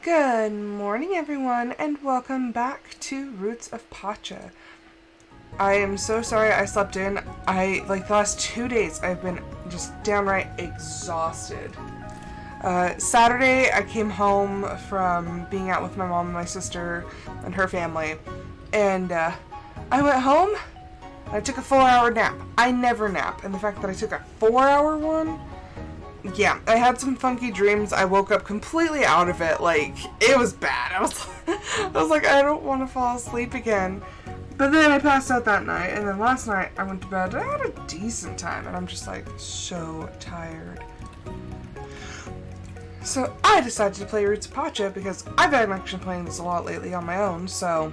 Good morning, everyone, and welcome back to Roots of Pacha. I am so sorry I slept in. The last 2 days, I've been just downright exhausted. Saturday, I came home from being out with my mom and my sister and her family, and I went home, and I took a 4-hour nap. I never nap, and the fact that I took a 4-hour one, yeah, I had some funky dreams. I woke up completely out of it. Like, it was bad. I was like, I don't want to fall asleep again. But then I passed out that night, and then last night I went to bed. I had a decent time, and I'm just like so tired. So I decided to play Roots of Pacha because I've been actually playing this a lot lately on my own. So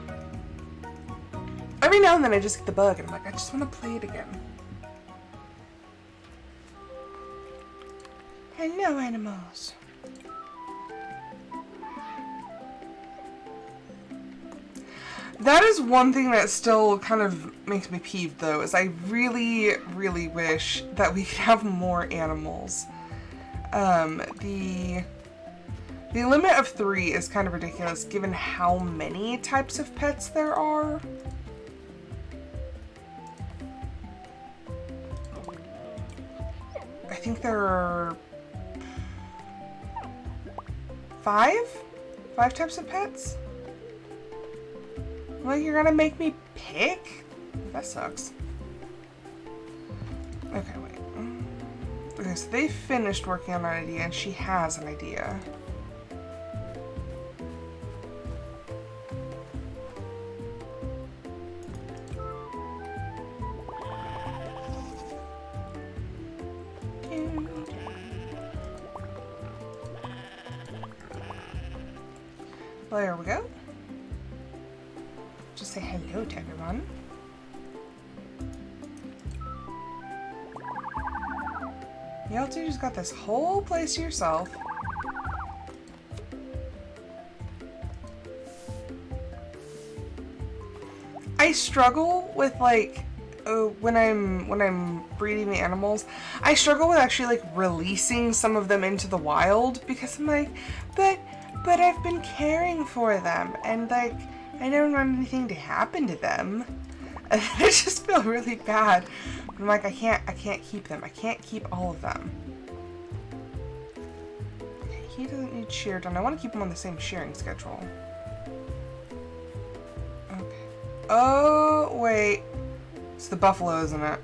every now and then I just get the bug, and I'm like, I just want to play it again. Hello, animals. That is one thing that still kind of makes me peeved, though, is I really, really wish that we could have more animals. The limit of 3 is kind of ridiculous, given how many types of pets there are. I think there are 5 types of pets? Like, you're gonna make me pick? That sucks. Okay, wait. Okay, so they finished working on an idea, and she has an idea. Well, there we go. Just say hello to everyone. Y'all two just got this whole place to yourself. I struggle with when I'm breeding the animals, I struggle with actually releasing some of them into the wild because I'm like, but I've been caring for them and I don't want anything to happen to them. And I just feel really bad. I'm like, I can't keep them. I can't keep all of them. Okay, he doesn't need sheared done. I want to keep him on the same shearing schedule. Okay. Oh, wait. It's the buffalo, isn't it?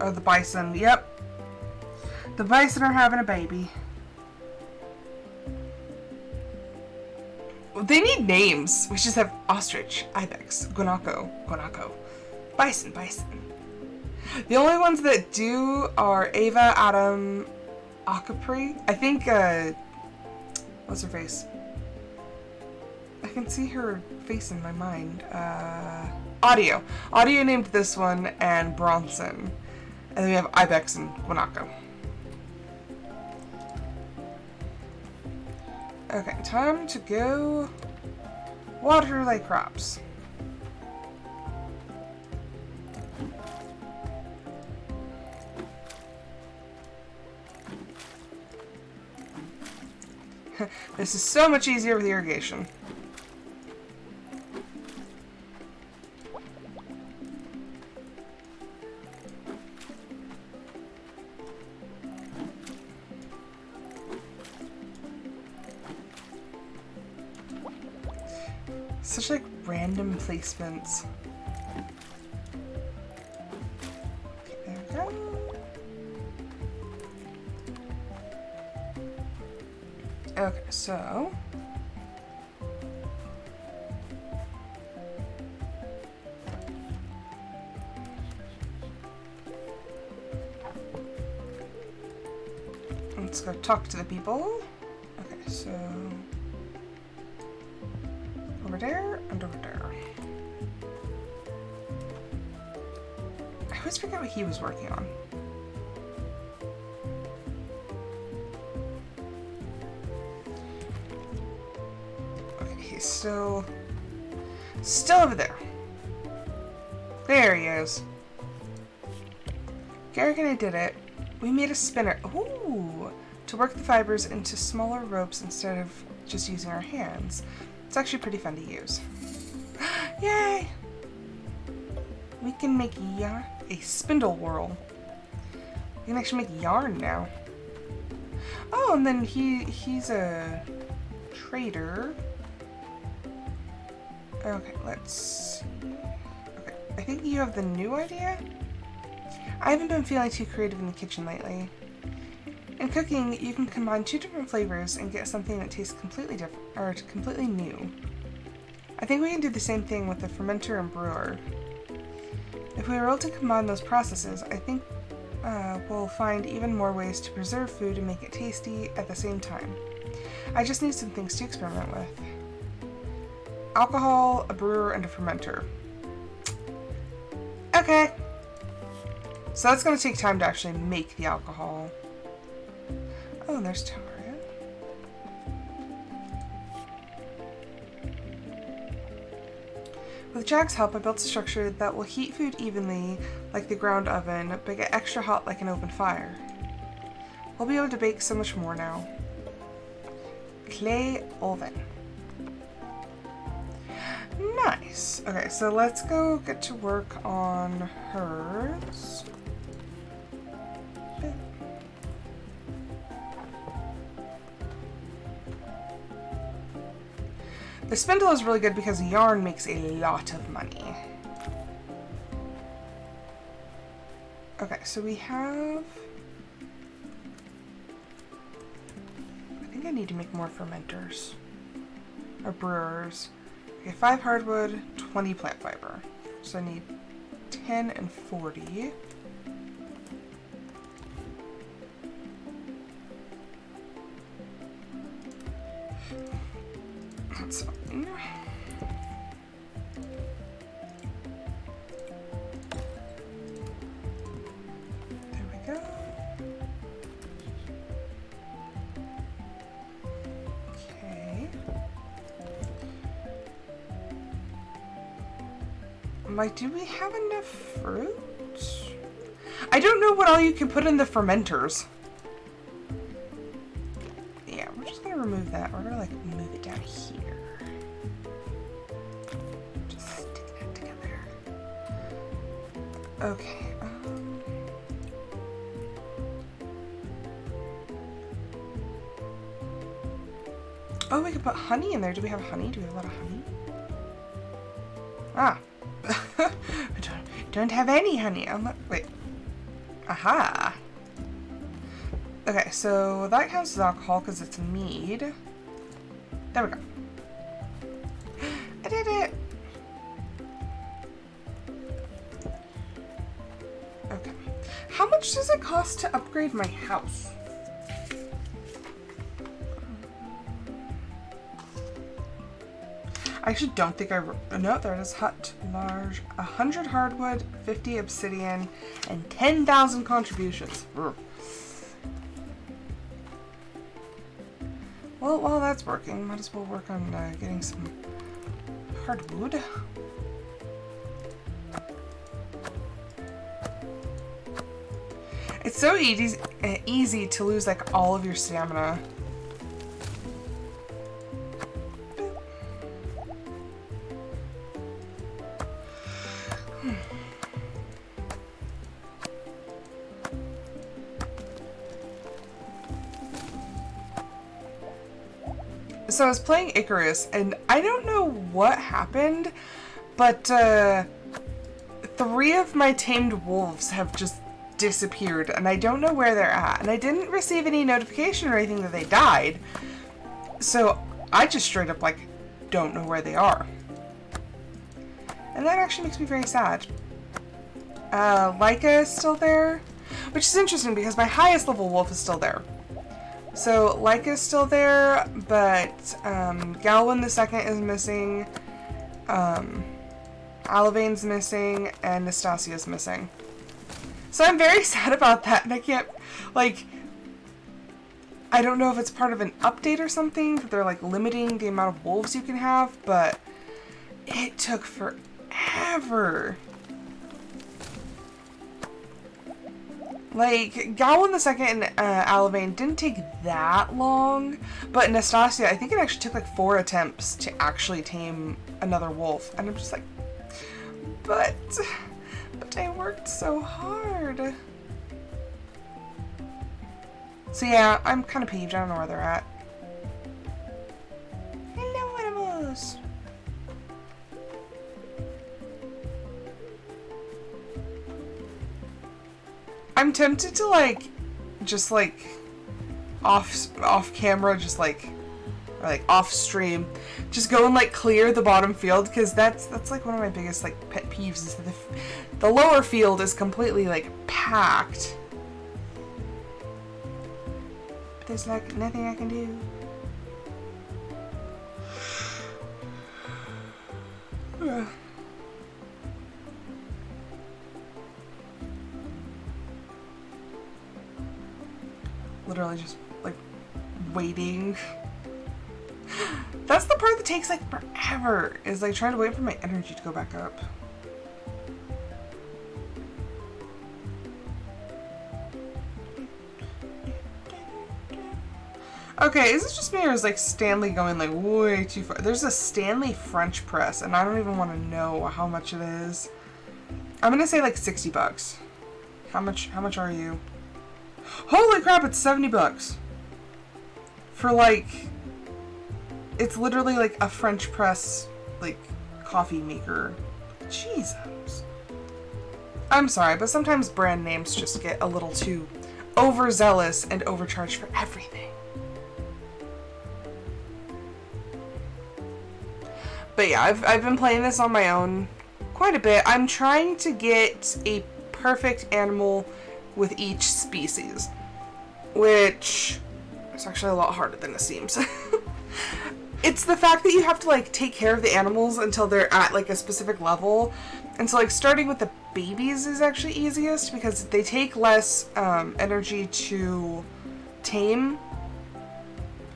Oh, the bison. Yep. The bison are having a baby. They need names. We just have ostrich, ibex, guanaco, bison. The only ones that do are Ava, Adam, Acapri. I think, what's her face? I can see her face in my mind. Audio. Audio named this one, and Bronson. And then we have ibex and guanaco. Okay, time to go water thy crops. This is so much easier with irrigation. Such like random placements. Okay, there we go. Okay, so let's go talk to the people. Okay, so over there and over there. I always forget what he was working on. Okay, he's still over there. There he is. Garrick and I did it. We made a spinner. Ooh! To work the fibers into smaller ropes instead of just using our hands. It's actually pretty fun to use. Yay! We can make yarn, a spindle whirl. We can actually make yarn now. Oh, and then he's a trader. Okay, let's see. Okay, I think you have the new idea? I haven't been feeling too creative in the kitchen lately. In cooking, you can combine 2 different flavors and get something that tastes completely different, or completely new. I think we can do the same thing with the fermenter and brewer. If we are able to combine those processes, I think we'll find even more ways to preserve food and make it tasty at the same time. I just need some things to experiment with. Alcohol, a brewer, and a fermenter. Okay. So that's going to take time to actually make the alcohol. Oh, and there's Taria. With Jack's help, I built a structure that will heat food evenly like the ground oven, but get extra hot like an open fire. We'll be able to bake so much more now. Clay oven. Nice. Okay, so let's go get to work on hers. The spindle is really good because yarn makes a lot of money. Okay, so we have... I think I need to make more fermenters. Or brewers. Okay, 5 hardwood, 20 plant fiber. So I need 10 and 40. That's fine. There we go. Okay. Like, do we have enough fruit? I don't know what all you can put in the fermenters. Yeah, we're just gonna remove that. We're gonna like move it down here. Just stick that together. Okay. Oh, we could put honey in there. Do we have honey? Do we have a lot of honey? Ah. I don't have any honey. I'm not. Wait. Aha. Okay, so that counts as alcohol because it's mead. There we go. I did it! Okay. How much does it cost to upgrade my house? I actually don't think no, there it is. Hut, large, 100 hardwood, 50 obsidian, and 10,000 contributions. Well, Well, while that's working, might as well work on getting some hardwood. It's so easy to lose like all of your stamina. So I was playing Icarus, and I don't know what happened, but 3 of my tamed wolves have just disappeared, and I don't know where they're at. And I didn't receive any notification or anything that they died, so I just straight up, like, don't know where they are. And that actually makes me very sad. Leica is still there, which is interesting because my highest level wolf is still there. So Leica is still there, but Galwin the Second is missing, Alavane's missing, and Nastasia's missing. So I'm very sad about that, and I can't, like, I don't know if it's part of an update or something, that they're like limiting the amount of wolves you can have, but it took forever. Like, Galwin the Second and Alavane didn't take that long, but Nastasia, I think it actually took like 4 attempts to actually tame another wolf. And I'm just like, but I worked so hard. So yeah, I'm kind of peeved. I don't know where they're at. Hello, animals. I'm tempted to like, just like off camera, just like, or like off stream, just go and like clear the bottom field, because that's like one of my biggest like pet peeves is that the lower field is completely like packed. But there's like nothing I can do. Literally just like waiting. That's the part that takes like forever, is like trying to wait for my energy to go back up. Okay, is this just me, or is like Stanley going like way too far? There's a Stanley French press, and I don't even want to know how much it is. I'm gonna say like $60. How much are you? Holy crap, it's $70 for like, it's literally like a French press like coffee maker. Jesus. I'm sorry, but sometimes brand names just get a little too overzealous and overcharged for everything. But yeah, I've been playing this on my own quite a bit. I'm trying to get a perfect animal with each species, which is actually a lot harder than it seems. It's the fact that you have to like take care of the animals until they're at like a specific level, and so like starting with the babies is actually easiest because they take less energy to tame,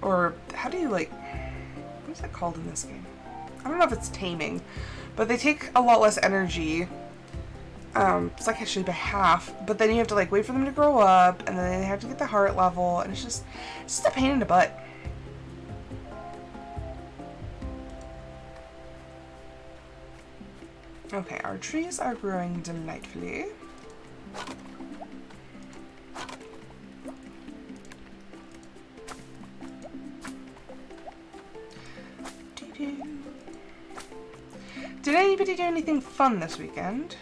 or how do you like, what is that called in this game? I don't know if it's taming, but they take a lot less energy. It's like actually by half, but then you have to like wait for them to grow up, and then they have to get the heart level, and it's just a pain in the butt. Okay, our trees are growing delightfully. Did anybody do anything fun this weekend?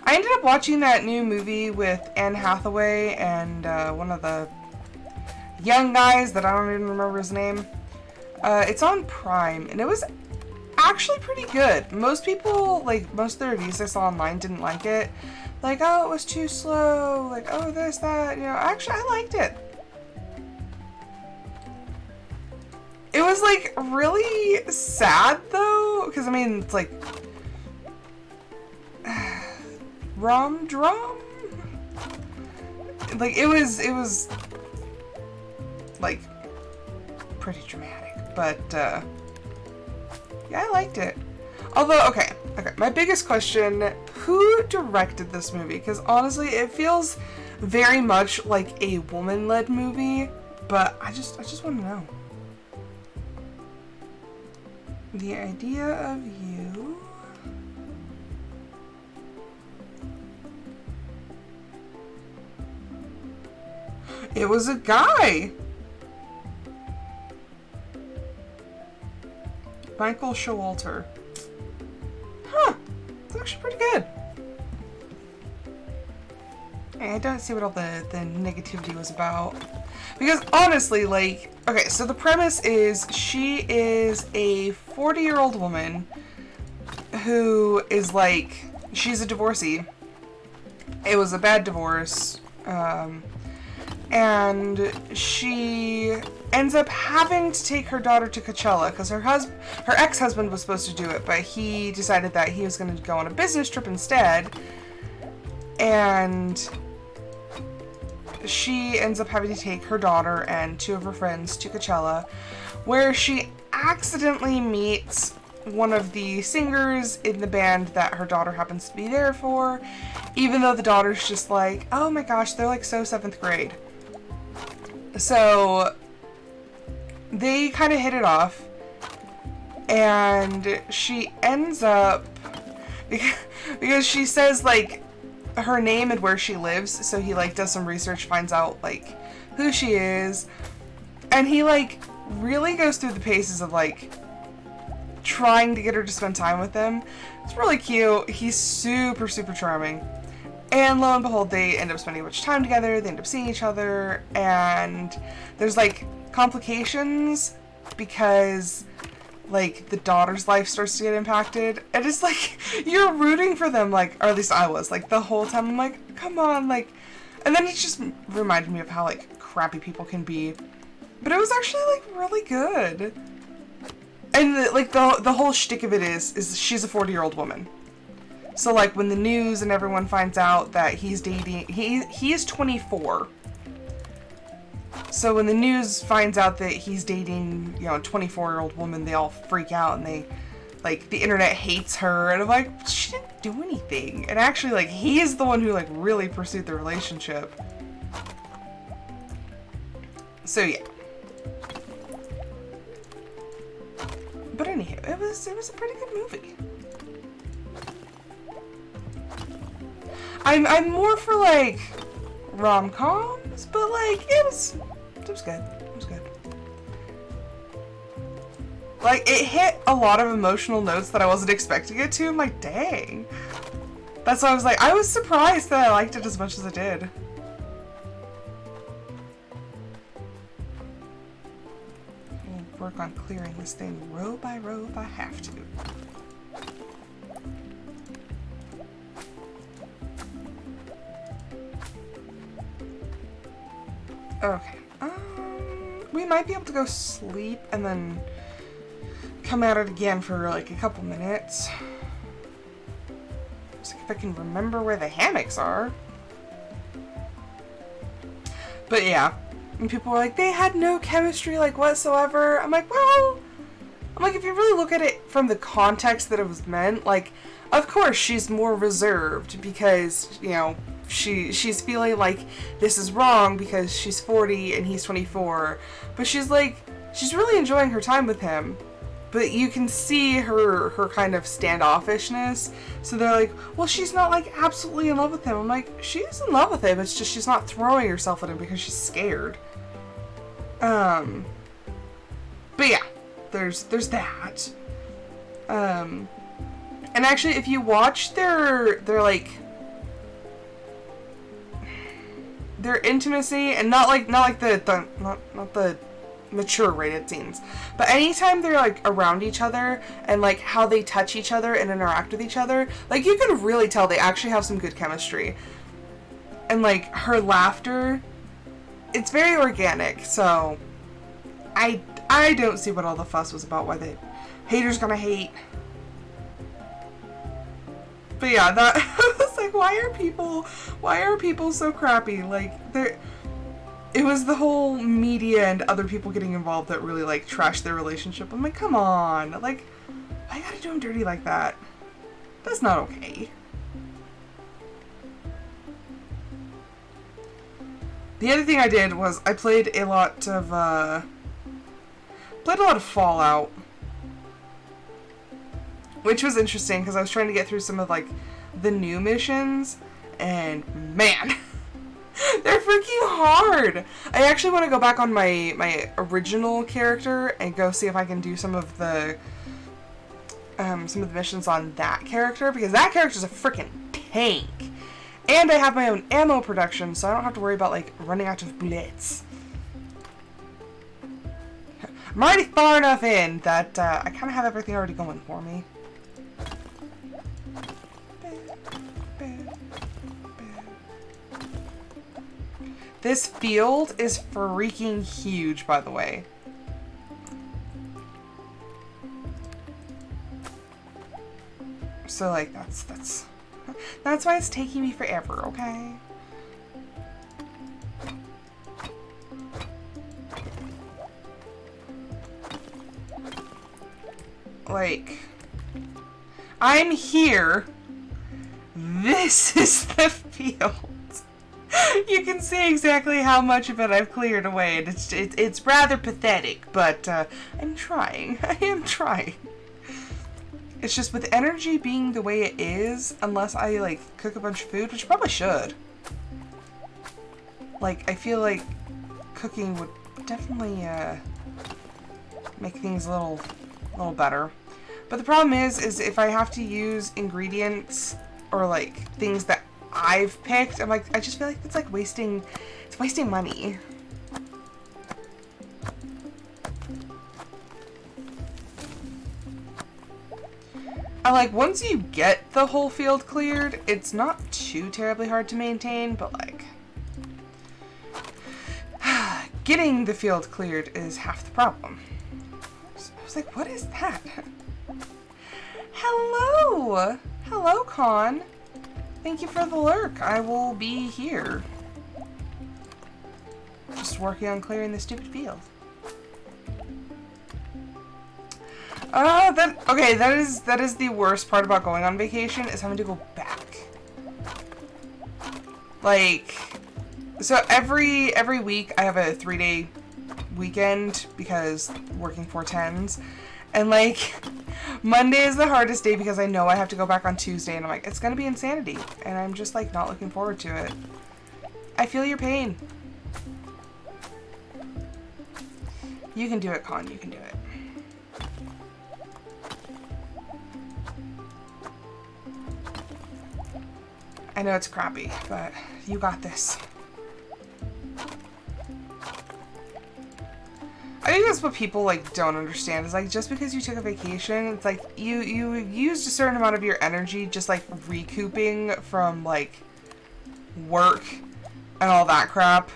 I ended up watching that new movie with Anne Hathaway and one of the young guys that I don't even remember his name. It's on Prime, and it was actually pretty good. Most people, like, most of the reviews I saw online didn't like it. Like, oh, it was too slow. Like, oh, this, that. You know, actually, I liked it. It was, like, really sad, though. Because, I mean, it's like... rom-drum? Like, it was... like, pretty dramatic. But, yeah, I liked it. Although, okay, my biggest question, who directed this movie? Because honestly, it feels very much like a woman-led movie, but I just want to know. The idea of you... It was a guy! Michael Showalter. Huh. It's actually pretty good. I don't see what all the negativity was about. Because honestly, like... Okay, so the premise is she is a 40-year-old woman who is like... She's a divorcee. It was a bad divorce. And she ends up having to take her daughter to Coachella because her ex-husband was supposed to do it, but he decided that he was going to go on a business trip instead. And she ends up having to take her daughter and two of her friends to Coachella, where she accidentally meets one of the singers in the band that her daughter happens to be there for, even though the daughter's just like, oh my gosh, they're like so 7th grade. So they kind of hit it off, and she ends up, because she says like her name and where she lives, so he like does some research, finds out like who she is, and he like really goes through the paces of like trying to get her to spend time with him. It's really cute. He's super charming. And lo and behold, they end up spending a bunch of time together, they end up seeing each other, and there's like complications because like the daughter's life starts to get impacted, and it's like you're rooting for them, like, or at least I was, like the whole time. I'm like, come on, like, and then it just reminded me of how like crappy people can be, but it was actually like really good. And the whole shtick of it is she's a 40-year-old woman. So like when the news and everyone finds out that he's dating, he is 24. So when the news finds out that he's dating, you know, a 24-year-old woman, they all freak out and they, like, the internet hates her, and I'm like, she didn't do anything. And actually, like, he is the one who like really pursued the relationship. So yeah. But anywho, it was a pretty good movie. I'm more for like rom-coms, but like it was good. It was good. Like it hit a lot of emotional notes that I wasn't expecting it to. I'm like, dang. That's why I was like, I was surprised that I liked it as much as I did. We'll work on clearing this thing row by row if I have to. Okay, we might be able to go sleep and then come at it again for like a couple minutes. See if I can remember where the hammocks are. But yeah, and people were like, they had no chemistry like whatsoever. I'm like, if you really look at it from the context that it was meant, like, of course she's more reserved because, you know, she's feeling like this is wrong because she's 40 and he's 24, but she's really enjoying her time with him. But you can see her kind of standoffishness. So they're like, well, she's not like absolutely in love with him. I'm like, she's in love with him. It's just she's not throwing herself at him because she's scared. But yeah, there's that. And actually, if you watch their intimacy, and not the mature rated scenes, but anytime they're like around each other and like how they touch each other and interact with each other, like you can really tell they actually have some good chemistry. And like her laughter, it's very organic, so I don't see what all the fuss was about, why the haters gonna hate. But yeah, that I was like, why are people so crappy? Like it was the whole media and other people getting involved that really, like, trashed their relationship. I'm like, come on. Like, I gotta do him dirty like that. That's not okay. The other thing I did was I played a lot of Fallout, which was interesting because I was trying to get through some of, like, the new missions, and man, they're freaking hard. I actually want to go back on my original character and go see if I can do some of the missions on that character, because that character's a freaking tank. And I have my own ammo production, so I don't have to worry about, like, running out of bullets. I'm already far enough in that I kind of have everything already going for me. This field is freaking huge, by the way. So, like, that's why it's taking me forever, okay? Like, I'm here. This is the field. You can see exactly how much of it I've cleared away, and it's rather pathetic, but I'm trying. I am trying. It's just with energy being the way it is, unless I, like, cook a bunch of food, which I probably should. Like, I feel like cooking would definitely make things a little better. But the problem is if I have to use ingredients or, like, things that I've picked, I'm like, I just feel like it's like wasting money. I like, once you get the whole field cleared, it's not too terribly hard to maintain, but like, getting the field cleared is half the problem. I was like, what is that? Hello! Hello, Con. Thank you for the lurk. I will be here. Just working on clearing the stupid field. That is the worst part about going on vacation, is having to go back. Like, so every week I have a 3-day weekend because working 410s, and like Monday is the hardest day because I know I have to go back on Tuesday, and I'm like, it's gonna be insanity, and I'm just like not looking forward to it. I feel your pain. You can do it, Con. You can do it. I know it's crappy, but you got this. I think that's what people like don't understand, is like, just because you took a vacation, it's like you used a certain amount of your energy just like recouping from like work and all that crap,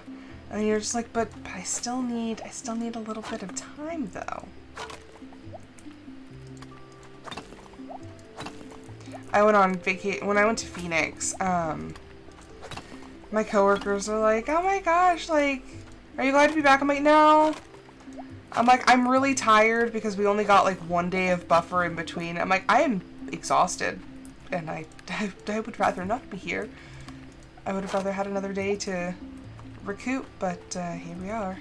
and you're just like, but I still need a little bit of time though. I went on vacation when I went to Phoenix. My coworkers are like, "Oh my gosh, like, are you glad to be back?" I'm like, "No." I'm like, I'm really tired because we only got like 1 day of buffer in between. I'm like, I am exhausted, and I would rather not be here. I would have rather had another day to recoup, but here we are.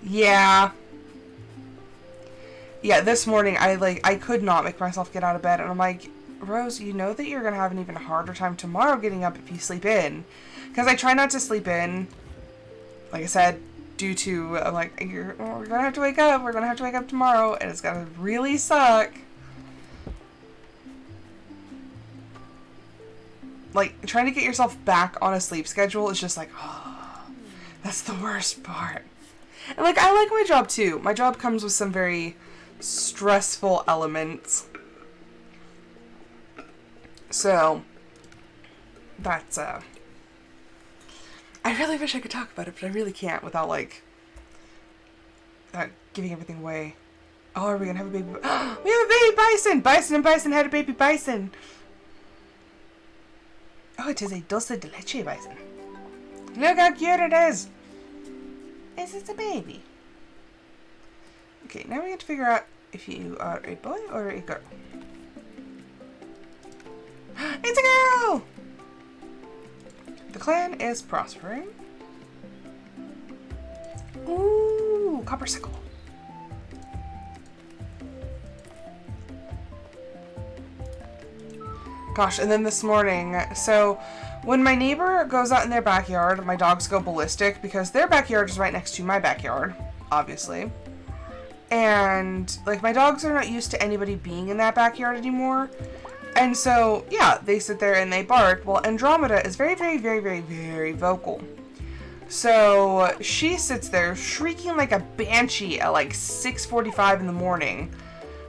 Yeah. Yeah, this morning I could not make myself get out of bed, and I'm like, Rose, you know that you're gonna have an even harder time tomorrow getting up if you sleep in. Because I try not to sleep in, like I said, due to, I'm like, we're gonna have to wake up, we're gonna have to wake up tomorrow, and it's gonna really suck. Like, trying to get yourself back on a sleep schedule is just like, oh, that's the worst part. And like, I like my job too. My job comes with some very stressful elements. So, that's, I really wish I could talk about it, but I really can't without, like, giving everything away. Oh, are we gonna have a baby? We have a baby bison! Bison and Bison had a baby bison! Oh, it is a dulce de leche bison. Look how cute it is. Is it a baby? Okay, now we have to figure out if you are a boy or a girl. It's a girl! The clan is prospering. Ooh, copper sickle. Gosh, and then this morning, so when my neighbor goes out in their backyard, my dogs go ballistic because their backyard is right next to my backyard, obviously. And, like, my dogs are not used to anybody being in that backyard anymore. And so, yeah, they sit there and they bark. Well, Andromeda is very, very, very, very, very vocal. So she sits there shrieking like a banshee at like 6:45 in the morning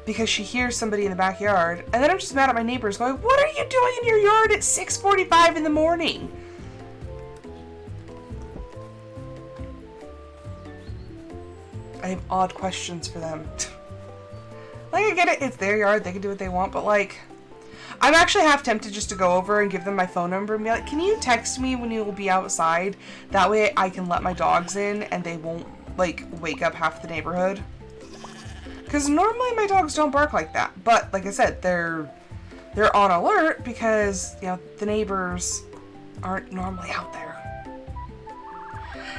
because she hears somebody in the backyard. And then I'm just mad at my neighbors going, what are you doing in your yard at 6:45 in the morning? I have odd questions for them. Like, I get it, it's their yard, they can do what they want, but like, I'm actually half tempted just to go over and give them my phone number and be like, can you text me when you will be outside? That way I can let my dogs in and they won't, like, wake up half the neighborhood. Because normally my dogs don't bark like that. But, like I said, they're on alert because, you know, the neighbors aren't normally out there.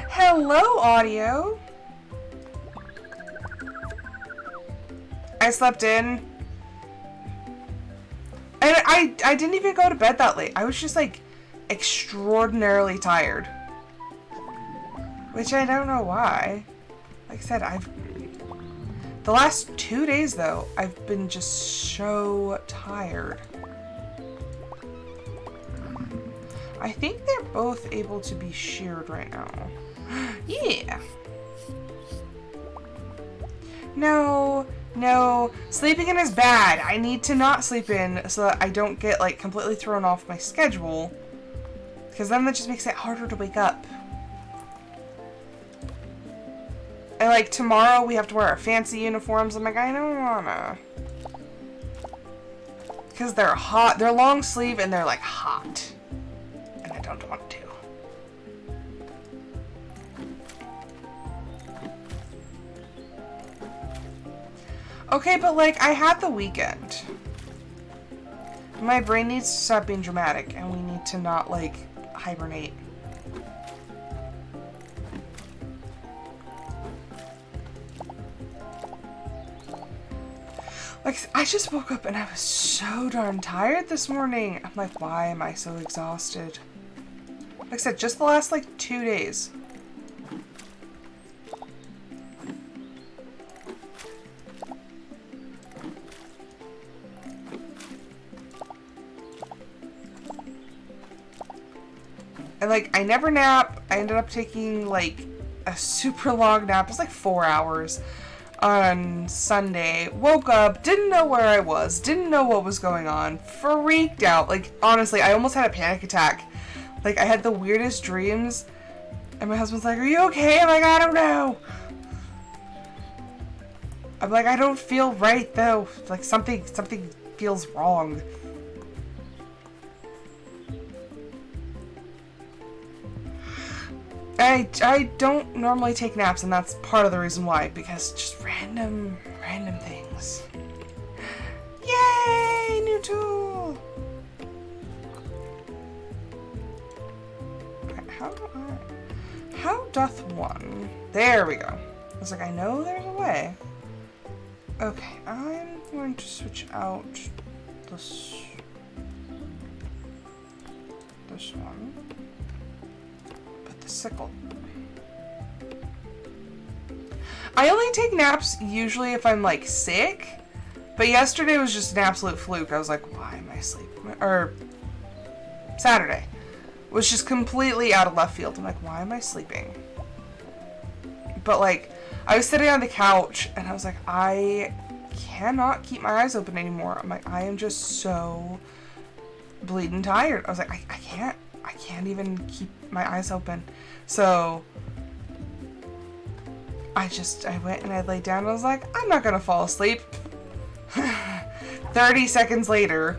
Hello, audio! I slept in. And I didn't even go to bed that late. I was just, like, extraordinarily tired. Which I don't know why. Like I said, the last 2 days, though, I've been just so tired. I think they're both able to be sheared right now. Yeah. No. No, sleeping in is bad. I need to not sleep in so that I don't get, like, completely thrown off my schedule. Because then that just makes it harder to wake up. And, like, tomorrow we have to wear our fancy uniforms. I'm like, I don't wanna. Because they're hot. They're long sleeve and they're, like, hot. And I don't want to. Okay, but, like, I had the weekend. My brain needs to stop being dramatic, and we need to not, like, hibernate. Like, I just woke up and I was so darn tired this morning. I'm like, why am I so exhausted? Like I said, just the last, like, 2 days. And, like, I never nap. I ended up taking, like, a super long nap. It was, like, 4 hours on Sunday. Woke up, didn't know where I was, didn't know what was going on, freaked out. Like, honestly, I almost had a panic attack. Like, I had the weirdest dreams. And my husband's like, are you okay? I'm like, I don't know. I'm like, I don't feel right, though. Like, something feels wrong. I don't normally take naps, and that's part of the reason why, because just random things. Yay! New tool! How doth one? There we go. I was like, I know there's a way. Okay, I'm going to switch out this one. Sickle. I only take naps usually if I'm, like, sick, but yesterday was just an absolute fluke. I was like, why am I sleeping? Or Saturday was just completely out of left field. I'm like, why am I sleeping? But, like, I was sitting on the couch and I was like, I cannot keep my eyes open anymore. I'm like, I am just so bleeding tired. I was like, I can't even keep my eyes open. So I went and I laid down and I was like, I'm not gonna fall asleep. 30 seconds later,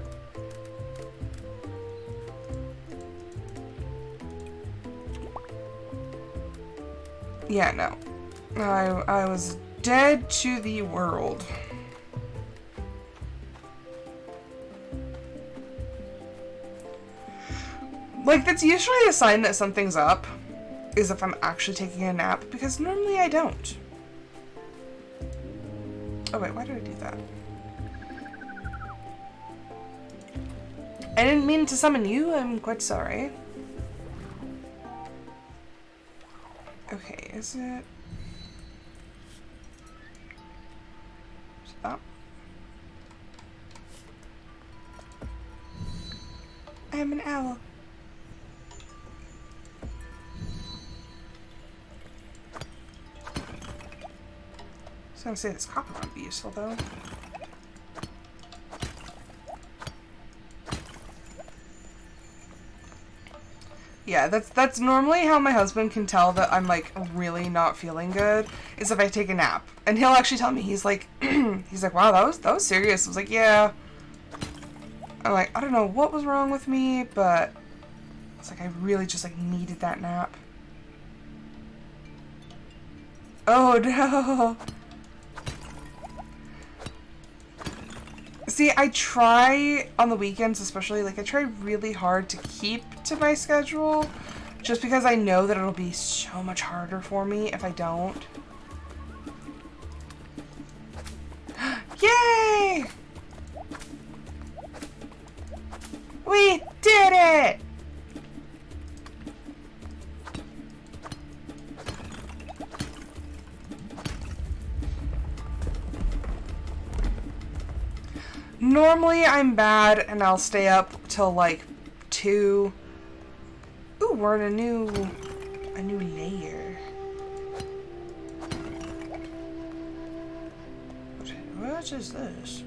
Yeah, no. I was dead to the world. Like, that's usually a sign that something's up, is if I'm actually taking a nap, because normally I don't. Oh wait, why did I do that? I didn't mean to summon you, I'm quite sorry. Okay, is it... Stop. I am an owl. I was gonna say this copper might be useful though. Yeah, that's normally how my husband can tell that I'm like really not feeling good, is if I take a nap. And he'll actually tell me, he's like wow, that was serious. I was like, yeah. I'm like, I don't know what was wrong with me, but it's like I really just like needed that nap. Oh no. See, I try on the weekends especially, like I try really hard to keep to my schedule, just because I know that it'll be so much harder for me if I don't. Yay! We did it! Normally I'm bad and I'll stay up till like 2. Ooh, we're in a new layer. What is this?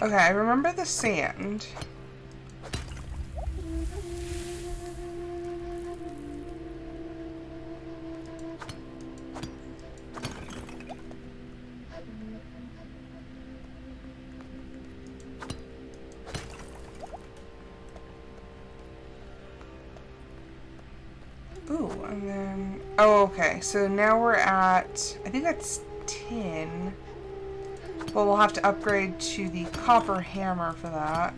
Okay, I remember the sand. Ooh, and then... Oh, okay. So now we're at... I think that's 10. Well, we'll have to upgrade to the copper hammer for that.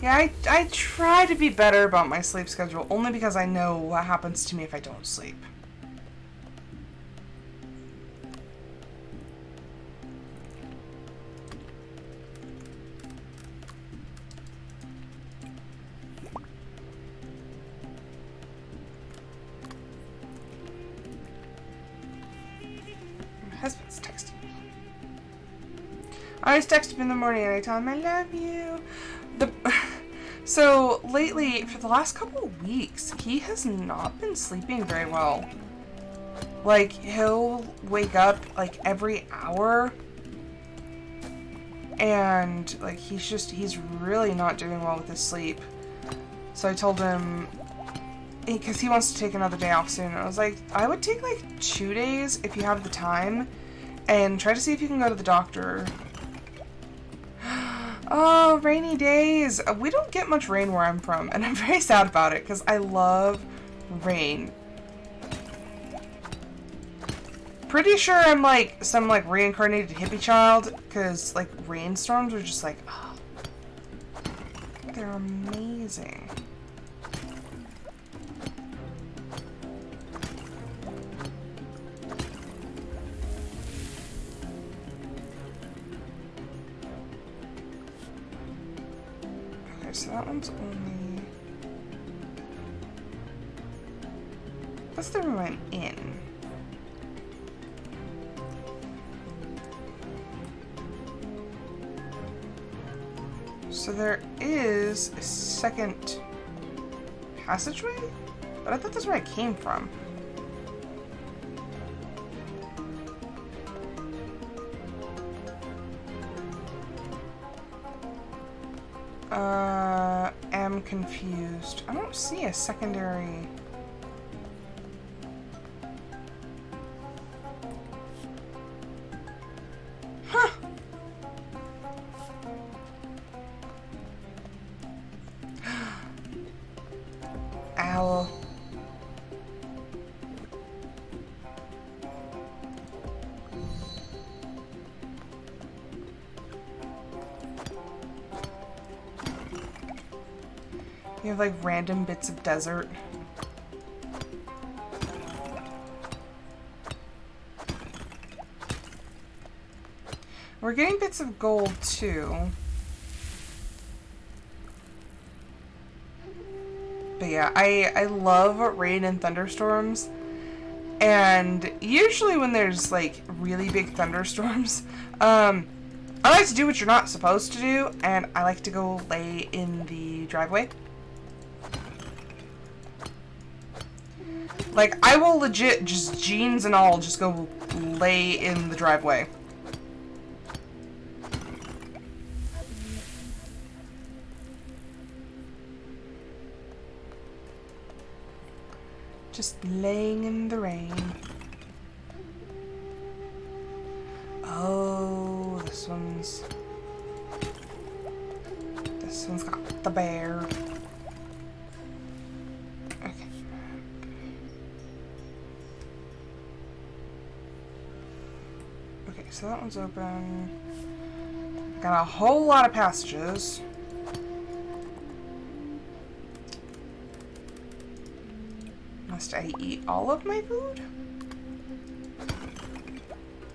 Yeah, I try to be better about my sleep schedule, only because I know what happens to me if I don't sleep. My husband's texting me. I always text him in the morning and I tell him I love you. So lately, for the last couple of weeks, he has not been sleeping very well. Like, he'll wake up like every hour and like he's really not doing well with his sleep. So I told him, because he wants to take another day off soon, I was like, I would take like 2 days if you have the time and try to see if you can go to the doctor. Oh, rainy days. We don't get much rain where I'm from, and I'm very sad about it because I love rain. Pretty sure I'm like some like reincarnated hippie child because like rainstorms are just like, oh, they're amazing. So that one's only... That's the room I'm in. So there is a second passageway? But I thought that's where I came from. Am confused. I don't see a secondary. Huh. Owl. You have like random bits of desert. We're getting bits of gold too. But yeah, I love rain and thunderstorms. And usually when there's like really big thunderstorms, I like to do what you're not supposed to do, and I like to go lay in the driveway. Like, I will legit, just jeans and all, just go lay in the driveway. Just laying in the rain. Oh, this one's got the bear. Okay, so that one's open. Got a whole lot of passages. Must I eat all of my food?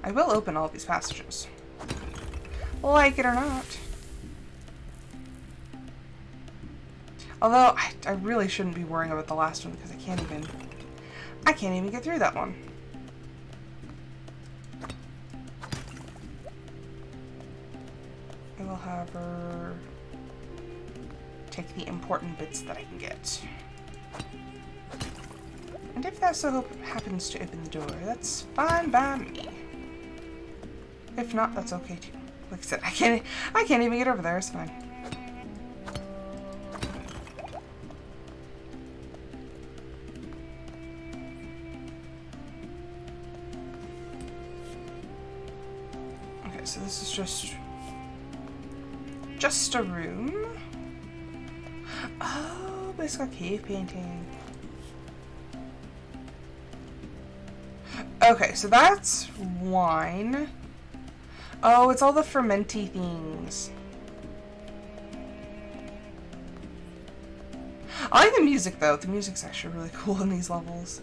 I will open all these passages. Like it or not. Although, I really shouldn't be worrying about the last one because I can't even get through that one. I will have her take the important bits that I can get. And if that so happens to open the door, that's fine by me. If not, that's okay too. Like I said, I can't even get over there, it's fine. Okay, so this is just a room. Oh, but it's got cave painting. Okay, so that's wine. Oh, it's all the fermenty things. I like the music though. The music's actually really cool in these levels.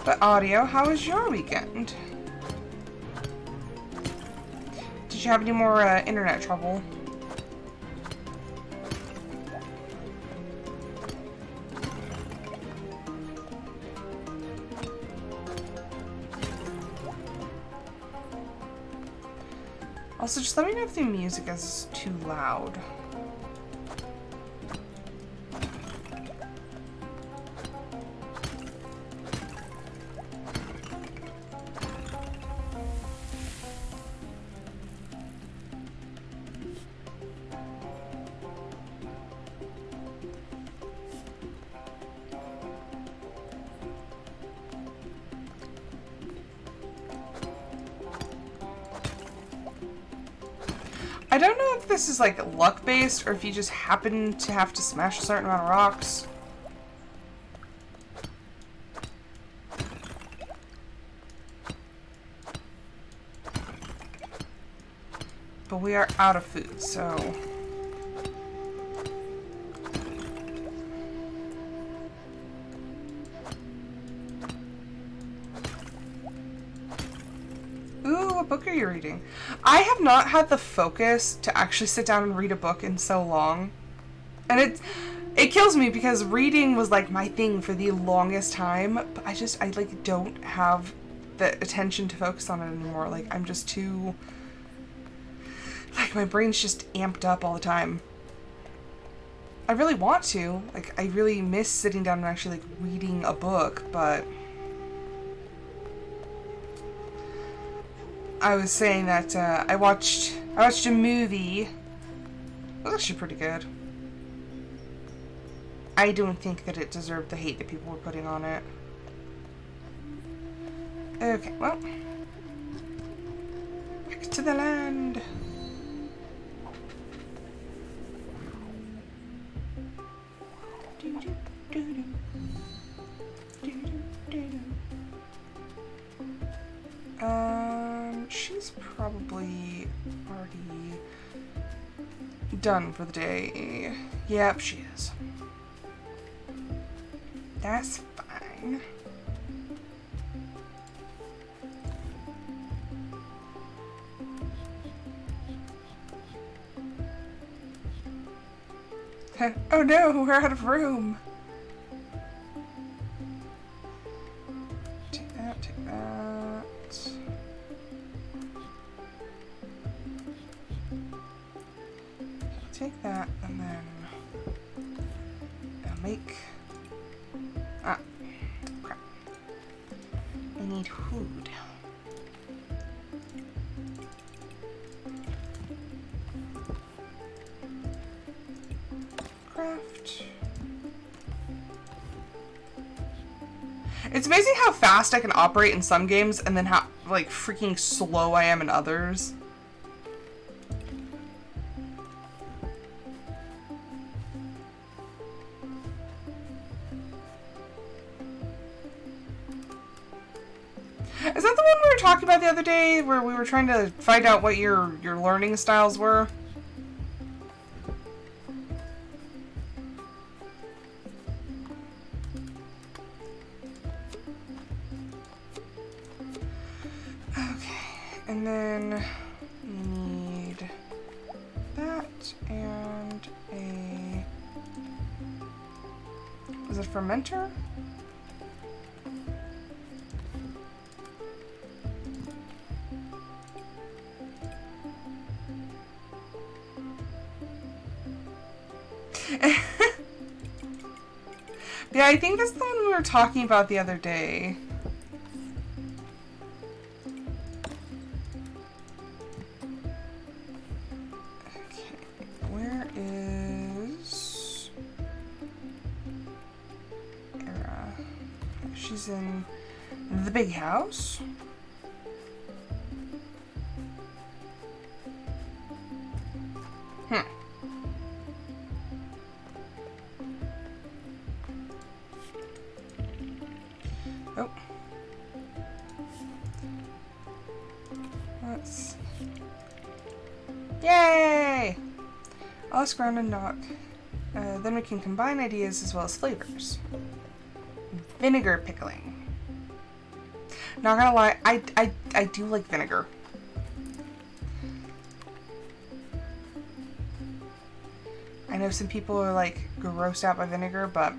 But audio, how was your weekend? Did you have any more internet trouble? Also, just let me know if the music is too loud. I don't know if this is like luck based or if you just happen to have to smash a certain amount of rocks. But we are out of food, so... Ooh, what book are you reading? I have not had the focus to actually sit down and read a book in so long. And It kills me because reading was like my thing for the longest time, but I like don't have the attention to focus on it anymore. Like I'm just too, like my brain's just amped up all the time. I really want to, like I really miss sitting down and actually like reading a book, but I was saying that I watched a movie. It was actually pretty good. I don't think that it deserved the hate that people were putting on it. Okay, well. Back to the land. She's probably already done for the day. Yep, she is. That's fine. Oh no, we're out of room. Take that, take that. Take that, and then I'll make... Ah, crap. I need food. Craft. It's amazing how fast I can operate in some games and then how, like, freaking slow I am in others. Is that the one we were talking about the other day, where we were trying to find out what your learning styles were? Okay, and then we need that and a... Is it a fermenter? Yeah, I think that's the one we were talking about the other day. Okay, where is Era? She's in the big house. Oh. Let's... Yay! I'll ask around and knock. Then we can combine ideas as well as flavors. Vinegar pickling. Not gonna lie, I do like vinegar. I know some people are like grossed out by vinegar, but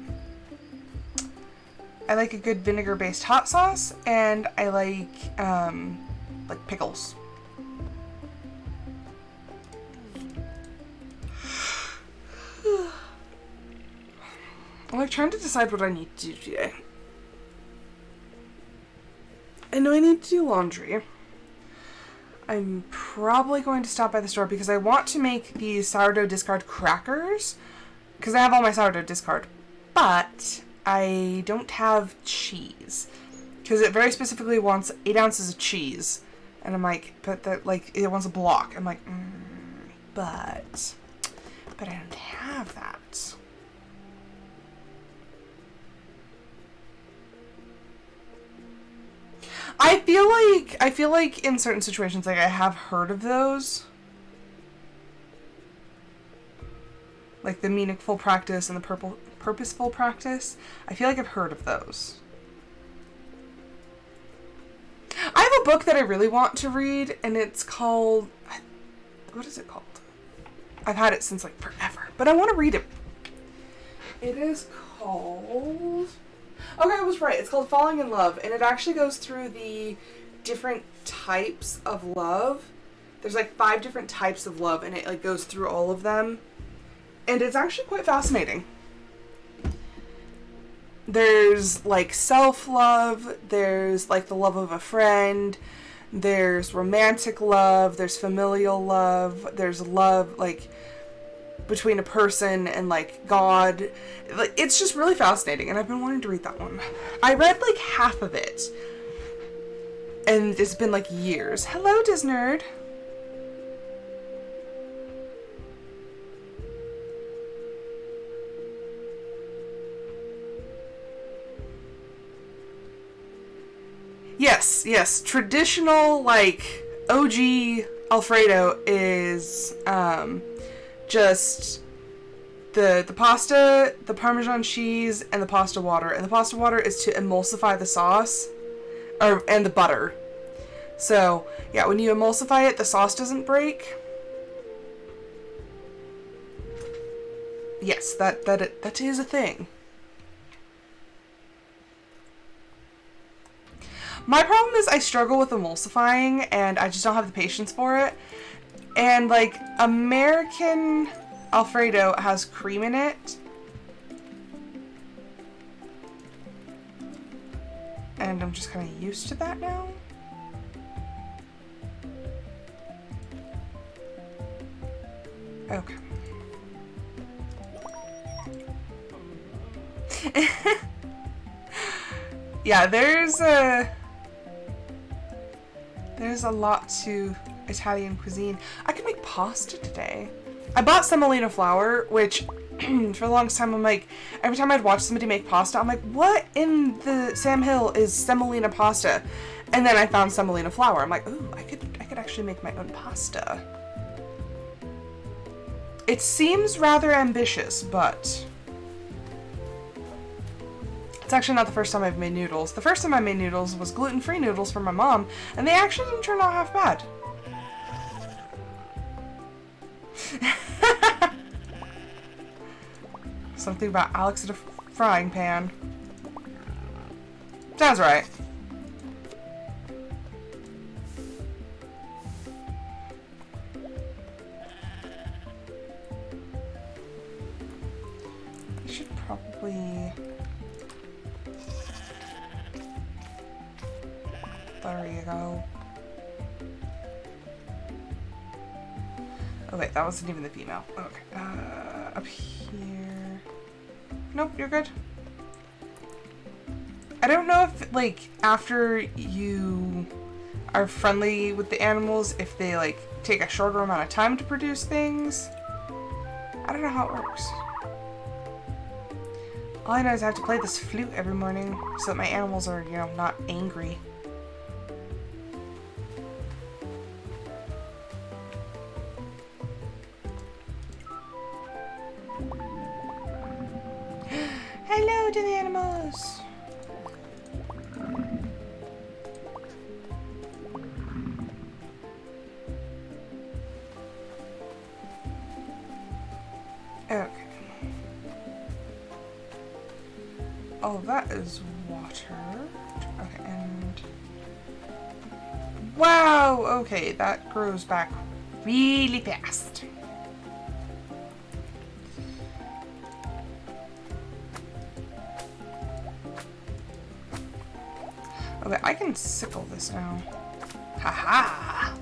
I like a good vinegar-based hot sauce, and I like pickles. I'm like trying to decide what I need to do today. I know I need to do laundry. I'm probably going to stop by the store because I want to make these sourdough discard crackers because I have all my sourdough discard, but I don't have cheese because it very specifically wants 8 ounces of cheese, and I'm like, but that like it wants a block. I'm like, but I don't have that. I feel like in certain situations, like I have heard of those, like the meaningful practice and the purposeful practice. I feel like I've heard of those. I have a book that I really want to read, and it's called, what is it called? I've had it since like forever, but I want to read it. It is called... Okay, I was right. It's called Falling in Love, and it actually goes through the different types of love. There's like 5 different types of love, and it like goes through all of them. And it's actually quite fascinating. There's like self-love, there's like the love of a friend, there's romantic love, there's familial love, there's love like between a person and like God. Like, it's just really fascinating, and I've been wanting to read that one. I read like half of it, and it's been like years. Hello, Disnerd. Yes. Traditional, like, OG Alfredo is just the pasta, the Parmesan cheese, and the pasta water. And the pasta water is to emulsify the sauce, and the butter. So, yeah, when you emulsify it, the sauce doesn't break. Yes, that is a thing. My problem is I struggle with emulsifying, and I just don't have the patience for it. And, like, American Alfredo has cream in it. And I'm just kind of used to that now. Okay. Yeah, there's a lot to Italian cuisine. I could make pasta today. I bought semolina flour, which for the longest time I'm like, every time I'd watch somebody make pasta, I'm like, what in the Sam Hill is semolina pasta? And then I found semolina flour. I'm like, ooh, I could actually make my own pasta. It seems rather ambitious, but it's actually not the first time I've made noodles. The first time I made noodles was gluten-free noodles for my mom, and they actually didn't turn out half bad. Something about Alex at a frying pan. Sounds right. I should probably... There you go. Oh wait, that wasn't even the female. Okay, up here. Nope, you're good. I don't know if, like, after you are friendly with the animals, if they, like, take a shorter amount of time to produce things. I don't know how it works. All I know is I have to play this flute every morning so that my animals are, you know, not angry. Hello to the animals! Okay. Oh, that is water. Okay, and... Wow! Okay, that grows back really fast. Okay, I can sickle this now. Haha!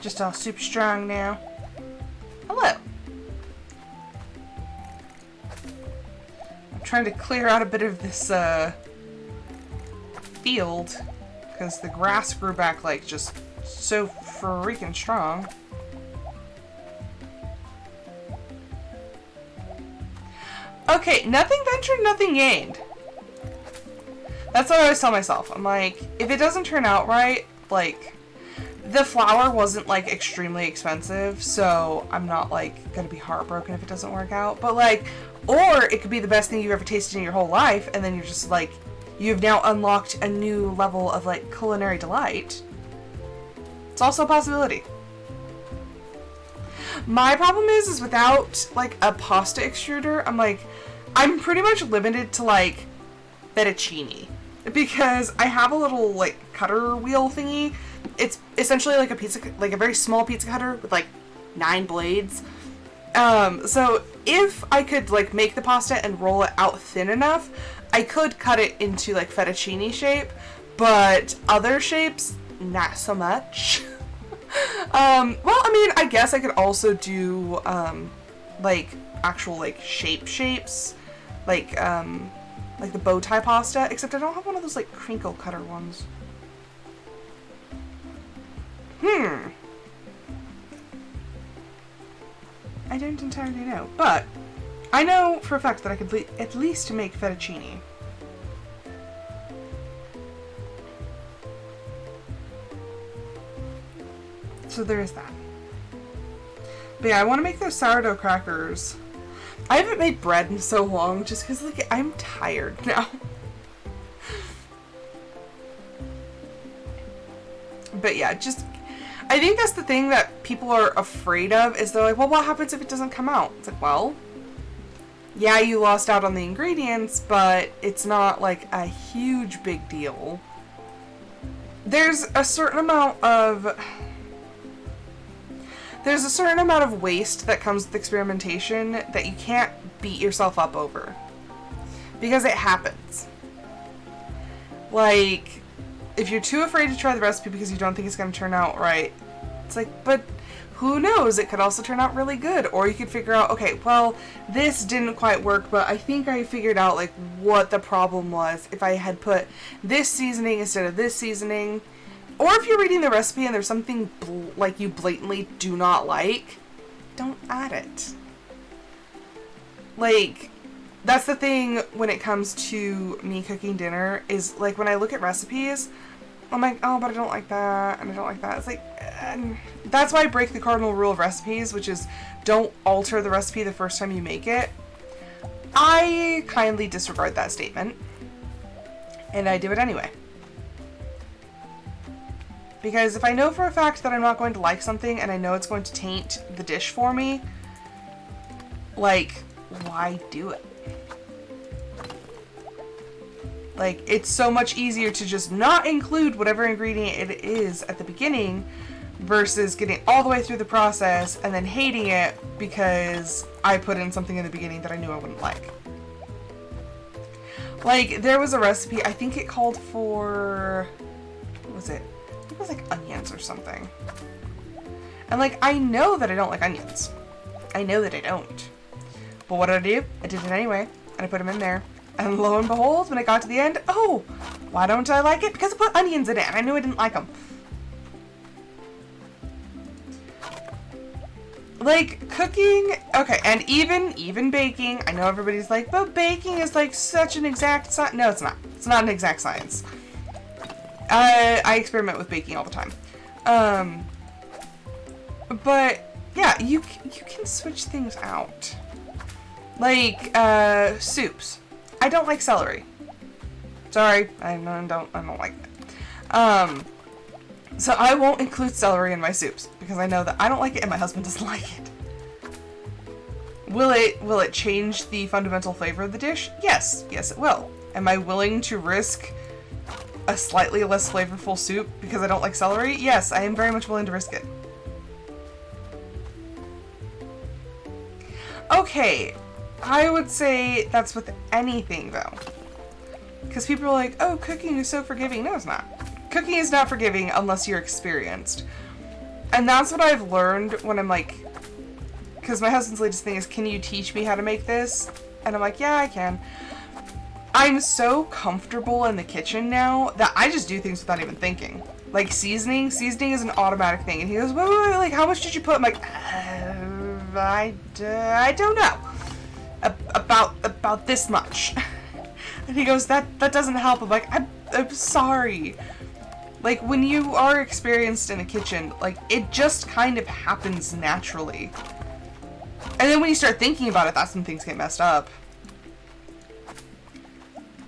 Just all super strong now. Hello! I'm trying to clear out a bit of this, field, because the grass grew back, like, just so freaking strong. Okay, nothing ventured, nothing gained. That's what I always tell myself. I'm like, if it doesn't turn out right, like, the flour wasn't like extremely expensive, so I'm not like gonna be heartbroken if it doesn't work out. But like, or it could be the best thing you've ever tasted in your whole life, and then you're just like, you've now unlocked a new level of like culinary delight. It's also a possibility. My problem is without like a pasta extruder, I'm pretty much limited to like fettuccine, because I have a little like cutter wheel thingy. It's essentially like a very small pizza cutter with like 9 blades. So if I could like make the pasta and roll it out thin enough, I could cut it into like fettuccine shape, but other shapes, not so much. Well, I mean, I guess I could also do, like actual like shapes, like the bow tie pasta, except I don't have one of those like crinkle cutter ones. I don't entirely know, but I know for a fact that I could at least make fettuccine. So there is that. But yeah, I want to make those sourdough crackers. I haven't made bread in so long just because like I'm tired now. But yeah, I think that's the thing that people are afraid of, is they're like, well, what happens if it doesn't come out? It's like, well, yeah, you lost out on the ingredients, but it's not like a huge big deal. There's a certain amount of waste that comes with experimentation that you can't beat yourself up over. Because it happens. Like, if you're too afraid to try the recipe because you don't think it's going to turn out right, it's like, but who knows? It could also turn out really good. Or you could figure out, okay, well, this didn't quite work, but I think I figured out, like, what the problem was if I had put this seasoning instead of this seasoning. Or if you're reading the recipe and there's something, like, you blatantly do not like, don't add it. Like, that's the thing when it comes to me cooking dinner, is, like, when I look at recipes, I'm like, oh, but I don't like that, and I don't like that. It's like, that's why I break the cardinal rule of recipes, which is don't alter the recipe the first time you make it. I kindly disregard that statement, and I do it anyway. Because if I know for a fact that I'm not going to like something, and I know it's going to taint the dish for me, like, why do it? Like, it's so much easier to just not include whatever ingredient it is at the beginning versus getting all the way through the process and then hating it because I put in something in the beginning that I knew I wouldn't like. Like, there was a recipe, I think it called for, what was it? I think it was like onions or something. And like, I know that I don't like onions. I know that I don't. But what did I do? I did it anyway, and I put them in there. And lo and behold, when I got to the end, oh, why don't I like it? Because I put onions in it, and I knew I didn't like them. Like, cooking, okay, and even baking, I know everybody's like, but baking is like such an exact science. No, it's not. It's not an exact science. I experiment with baking all the time. But, yeah, you can switch things out. Like, soups. I don't like celery. Sorry, I don't like it. So I won't include celery in my soups because I know that I don't like it and my husband doesn't like it. Will it change the fundamental flavor of the dish? Yes, it will. Am I willing to risk a slightly less flavorful soup because I don't like celery? Yes, I am very much willing to risk it. Okay. I would say that's with anything, though. Because people are like, oh, cooking is so forgiving. No, it's not. Cooking is not forgiving unless you're experienced. And that's what I've learned when I'm like... Because my husband's latest thing is, can you teach me how to make this? And I'm like, yeah, I can. I'm so comfortable in the kitchen now that I just do things without even thinking. Like seasoning. Seasoning is an automatic thing. And he goes, wait, like, how much did you put? I'm like, I don't know. About this much. And he goes, that doesn't help. I'm like, I'm sorry. Like, when you are experienced in a kitchen, like, it just kind of happens naturally. And then when you start thinking about it, that's when things get messed up.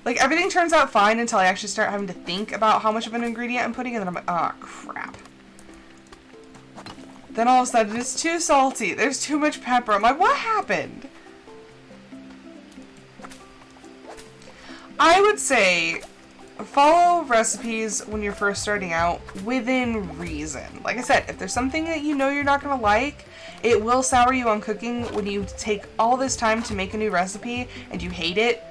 Like, everything turns out fine until I actually start having to think about how much of an ingredient I'm putting, and then I'm like, oh, crap. Then all of a sudden, it's too salty. There's too much pepper. I'm like, what happened? I would say follow recipes when you're first starting out within reason. Like I said, if there's something that you know you're not going to like, it will sour you on cooking when you take all this time to make a new recipe and you hate it.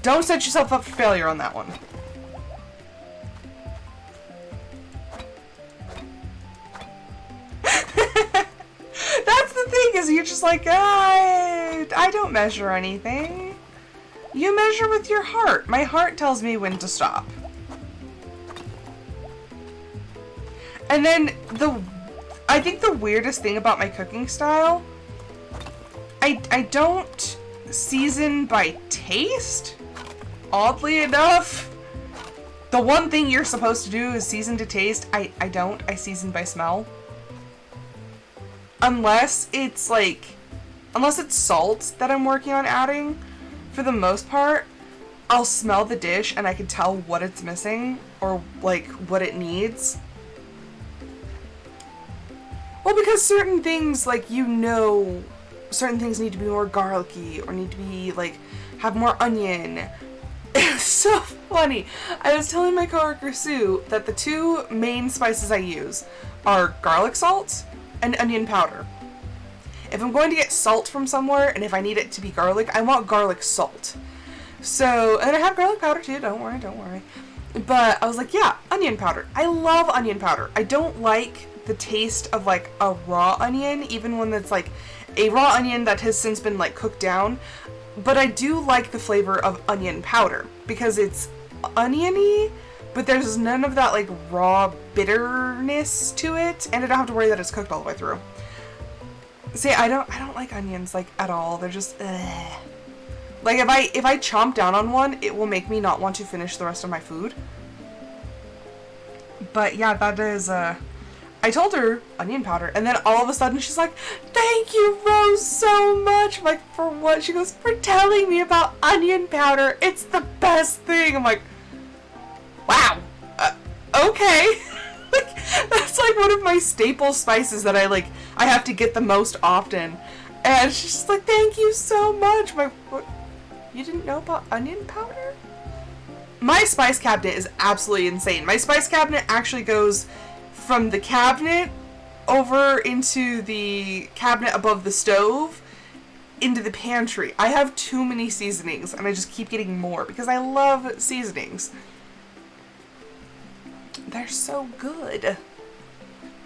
Don't set yourself up for failure on that one. That's the thing, is you're just like, I don't measure anything. You measure with your heart. My heart tells me when to stop. And then I think the weirdest thing about my cooking style, I don't season by taste, oddly enough. The one thing you're supposed to do is season to taste. I don't. I season by smell. Unless it's salt that I'm working on adding, for the most part, I'll smell the dish and I can tell what it's missing or like what it needs. Well, because certain things, like, you know, certain things need to be more garlicky or need to be, like, have more onion. It's so funny. I was telling my coworker Sue that the two main spices I use are garlic salt and onion powder. If I'm going to get salt from somewhere and if I need it to be garlic, I want garlic salt. So, and I have garlic powder too, don't worry. But I was like, yeah, onion powder. I love onion powder. I don't like the taste of like a raw onion, even when it's like a raw onion that has since been like cooked down. But I do like the flavor of onion powder because it's oniony, but there's none of that like raw bitterness to it, and I don't have to worry that it's cooked all the way through. See, I don't like onions like at all. They're just ugh. Like if I chomp down on one, it will make me not want to finish the rest of my food. But yeah, that is I told her onion powder, and then all of a sudden she's like, "Thank you, Rose, so much." I'm like, for what? She goes, "For telling me about onion powder. It's the best thing." I'm like, wow, okay. Like, that's like one of my staple spices that I have to get the most often. And she's just like, "Thank you so much." I'm like, what? You didn't know about onion powder? My spice cabinet is absolutely insane. My spice cabinet actually goes from the cabinet over into the cabinet above the stove into the pantry. I have too many seasonings and I just keep getting more because I love seasonings. They're so good.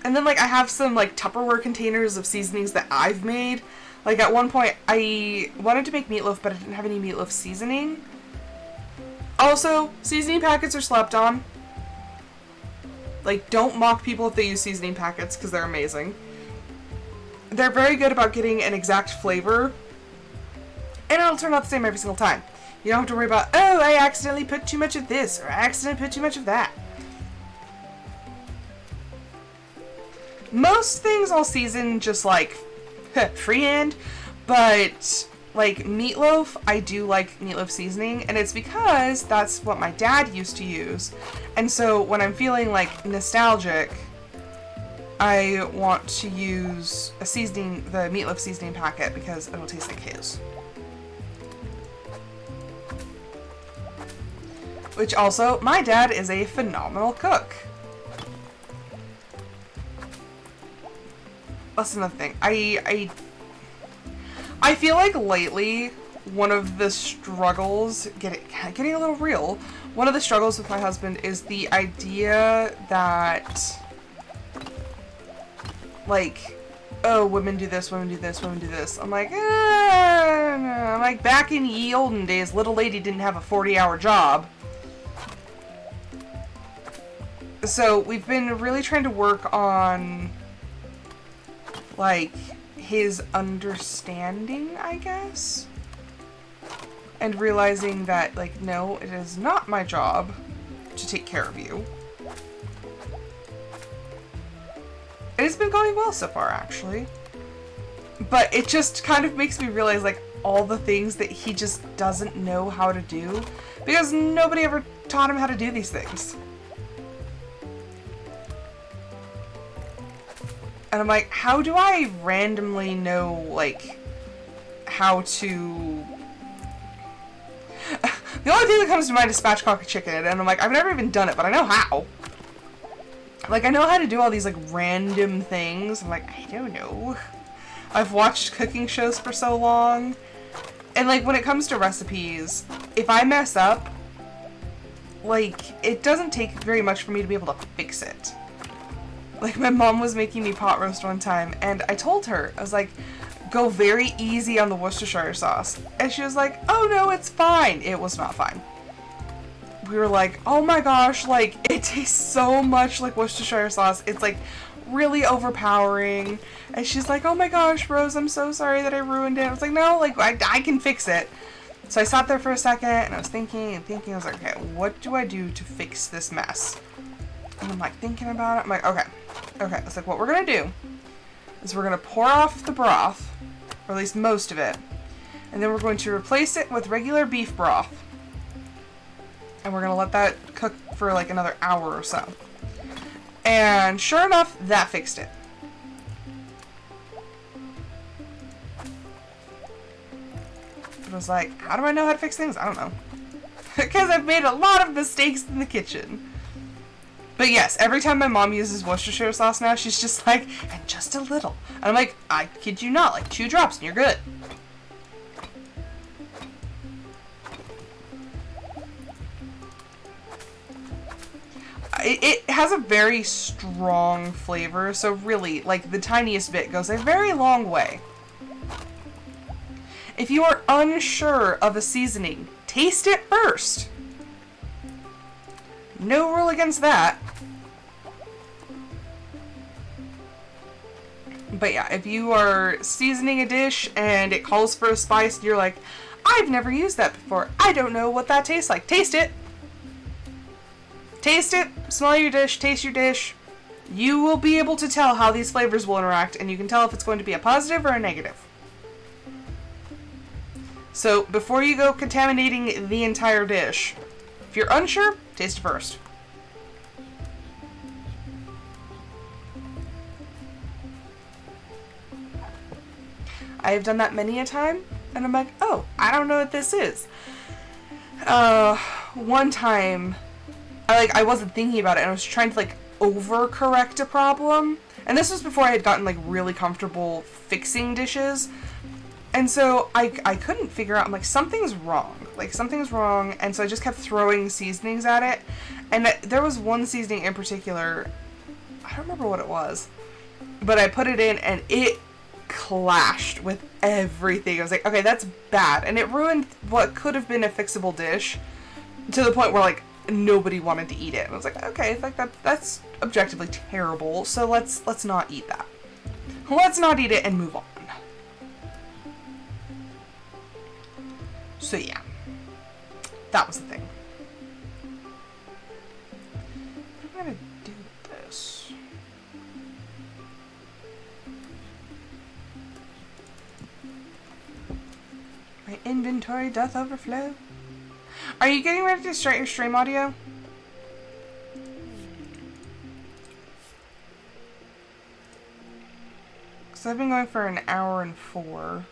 And then like I have some like Tupperware containers of seasonings that I've made. Like at one point I wanted to make meatloaf, but I didn't have any meatloaf seasoning. Also, seasoning packets are slept on. Like, don't mock people if they use seasoning packets, because they're amazing. They're very good about getting an exact flavor, and it'll turn out the same every single time. You don't have to worry about, oh, I accidentally put too much of this, or I accidentally put too much of that. Most things I'll season just like freehand, but like meatloaf, I do like meatloaf seasoning, and it's because that's what my dad used to use. And so when I'm feeling like nostalgic, I want to use a seasoning, the meatloaf seasoning packet, because it'll taste like his. Which also, my dad is a phenomenal cook. That's another thing. I feel like lately, one of the struggles, getting a little real, one of the struggles with my husband is the idea that, like, oh, women do this, women do this, women do this. I'm like, I'm like, back in ye olden days, little lady didn't have a 40-hour job. So we've been really trying to work on, like, his understanding, I guess, and realizing that, like, no, it is not my job to to take care of you. And it's been going well so far, actually. But it just kind of makes me realize, like, all the things that he just doesn't know how to do. Because nobody ever taught him how to do these things. And I'm like, how do I randomly know, like, how to... The only thing that comes to mind is spatchcock a chicken, and I'm like, I've never even done it, but I know how. Like, I know how to do all these, like, random things. I'm like, I don't know. I've watched cooking shows for so long. And, like, when it comes to recipes, if I mess up, like, it doesn't take very much for me to be able to fix it. Like, my mom was making me pot roast one time, and I told her, I was like, go very easy on the Worcestershire sauce. And she was like, oh no, it's fine. It was not fine. We were like, oh my gosh, like, it tastes so much like Worcestershire sauce. It's, like, really overpowering. And she's like, oh my gosh, Rose, I'm so sorry that I ruined it. I was like, no, like, I can fix it. So I sat there for a second, and I was thinking and thinking. I was like, okay, what do I do to fix this mess? And I'm, like, thinking about it. I'm like, okay. Okay, it's like, what we're gonna do is we're gonna pour off the broth, or at least most of it, and then we're going to replace it with regular beef broth. And we're gonna let that cook for like another hour or so. And sure enough, that fixed it. I was like, how do I know how to fix things? I don't know. Because I've made a lot of mistakes in the kitchen. But yes, every time my mom uses Worcestershire sauce now, she's just like, and just a little. And I'm like, I kid you not, like 2 drops and you're good. It has a very strong flavor, so really, like, the tiniest bit goes a very long way. If you are unsure of a seasoning, taste it first. No rule against that. But yeah, if you are seasoning a dish and it calls for a spice and you're like, I've never used that before, I don't know what that tastes like. Taste it. Taste it, smell your dish, taste your dish. You will be able to tell how these flavors will interact, and you can tell if it's going to be a positive or a negative. So before you go contaminating the entire dish, if you're unsure, taste it first. I have done that many a time, and I'm like, oh, I don't know what this is. One time, I wasn't thinking about it, and I was trying to, like, overcorrect a problem. And this was before I had gotten, like, really comfortable fixing dishes. And so I couldn't figure out, I'm like, something's wrong. Like, something's wrong, and so I just kept throwing seasonings at it. And there was one seasoning in particular, I don't remember what it was, but I put it in, and it clashed with everything. I was like, okay, that's bad. And it ruined what could have been a fixable dish to the point where, like, nobody wanted to eat it. And I was like, okay, like that's objectively terrible, so let's not eat that. Let's not eat it and move on. So yeah, that was the thing. What am I gonna do with this? My inventory doth overflow. Are you getting ready to start your stream audio? Because I've been going for an hour and 4.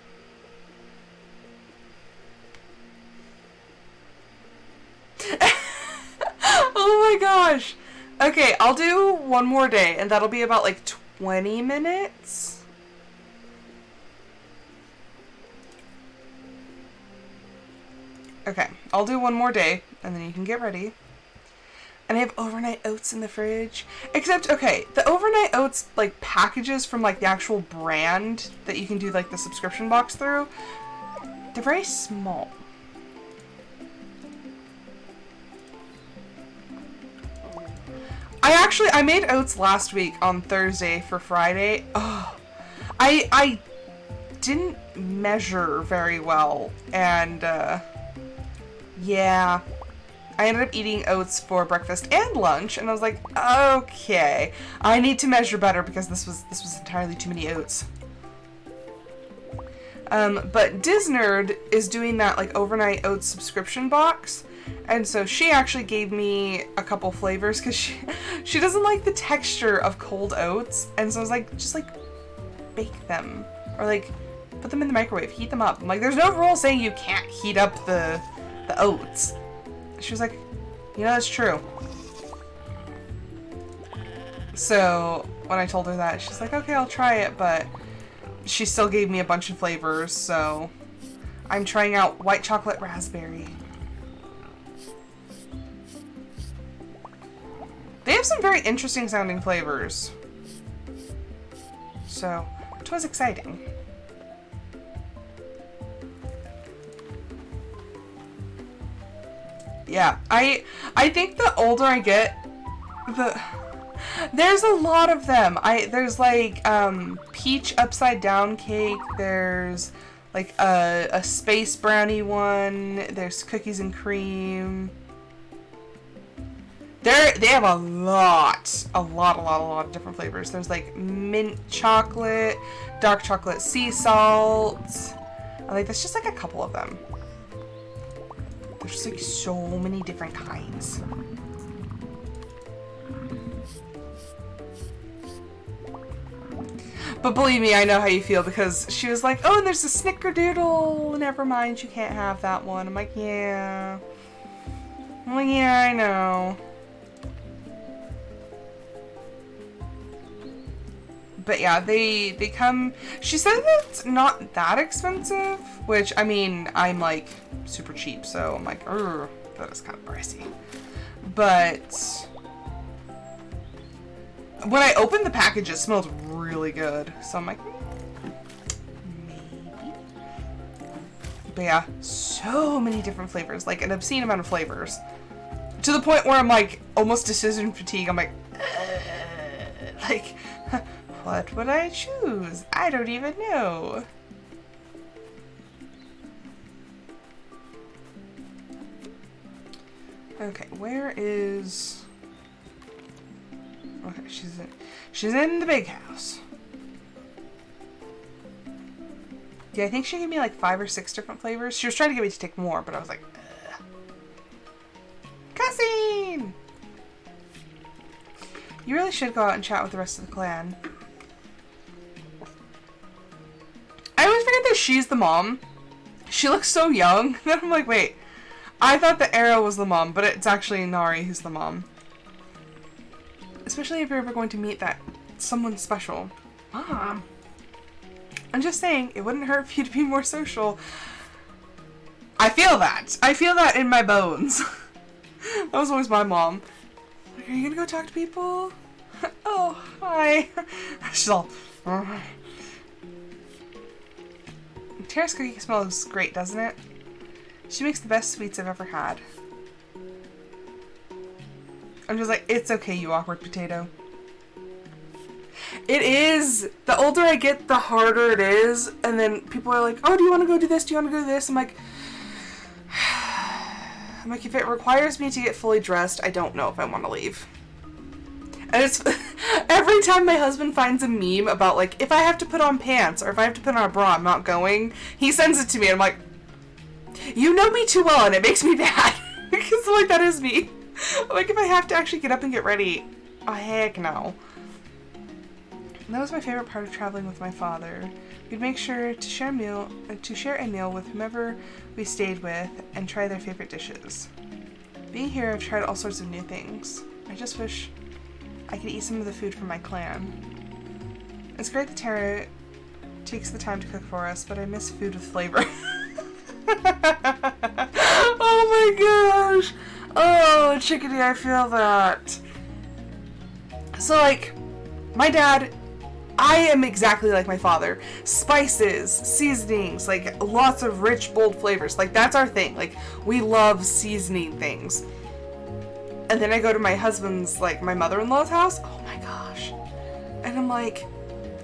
Oh my gosh! Okay, I'll do one more day, and that'll be about like 20 minutes. Okay, I'll do one more day, and then you can get ready. And I have overnight oats in the fridge. Except, okay, the overnight oats, like, packages from, like, the actual brand that you can do, like, the subscription box through, they're very small. I made oats last week on Thursday for Friday. Oh, I didn't measure very well, and, yeah. I ended up eating oats for breakfast and lunch, and I was like, okay, I need to measure better because this was entirely too many oats. But Disnerd is doing that like overnight oats subscription box, and so she actually gave me a couple flavors because she doesn't like the texture of cold oats, and so I was like, just like bake them or like put them in the microwave, heat them up. I'm like, there's no rule saying you can't heat up the oats. She was like, you know, that's true. So when I told her that, she's like, okay, I'll try it, but she still gave me a bunch of flavors, so I'm trying out white chocolate raspberry. They have some very interesting sounding flavors. So, it was exciting. Yeah, I think the older I get, there's a lot of them. There's like peach upside down cake. There's like a space brownie one. There's cookies and cream. They have a lot of different flavors. There's like mint chocolate, dark chocolate sea salt. Like that's just like a couple of them. There's just like so many different kinds. But believe me, I know how you feel because she was like, oh, and there's a snickerdoodle. Never mind, you can't have that one. I'm like, yeah. I'm like, yeah, I know. But yeah, they come, she said that it's not that expensive, which, I mean, I'm like super cheap, so I'm like, that is kind of pricey. But when I opened the package, it smelled really good, so I'm like, maybe. But yeah, so many different flavors, like an obscene amount of flavors. To the point where I'm like, almost decision fatigue, I'm like, like, what would I choose? I don't even know. Okay, where is... Okay, she's in the big house. Yeah, I think she gave me like 5 or 6 different flavors. She was trying to get me to take more, but I was like, ugh. Cussing! You really should go out and chat with the rest of the clan. I always forget that she's the mom. She looks so young. Then I'm like, wait. I thought the Arrow was the mom, but it's actually Nari who's the mom. Especially if you're ever going to meet that someone special. Mom. I'm just saying, it wouldn't hurt for you to be more social. I feel that. I feel that in my bones. That was always my mom. Like, are you gonna go talk to people? Oh, hi. She's all... Tara's cookie smells great, doesn't it? She makes the best sweets I've ever had. I'm just like, it's okay, you awkward potato. It is! The older I get, the harder it is. And then people are like, oh, do you want to go do this? Do you want to go do this? I'm like, if it requires me to get fully dressed, I don't know if I want to leave. And it's every time my husband finds a meme about like, if I have to put on pants or if I have to put on a bra, I'm not going. He sends it to me and I'm like, you know me too well and it makes me bad. Because like, that is me. Like, if I have to actually get up and get ready, oh heck no. And that was my favorite part of traveling with my father. We'd make sure to share a meal with whomever we stayed with and try their favorite dishes. Being here, I've tried all sorts of new things. I just wish I could eat some of the food from my clan. It's great that Tara takes the time to cook for us, but I miss food with flavor. Oh my gosh! Oh, chickadee, I feel that. So, like, my dad, I am exactly like my father. Spices, seasonings, like, lots of rich, bold flavors. Like, that's our thing. Like, we love seasoning things. And then I go to my husband's, like, my mother-in-law's house. Oh my gosh. And I'm like,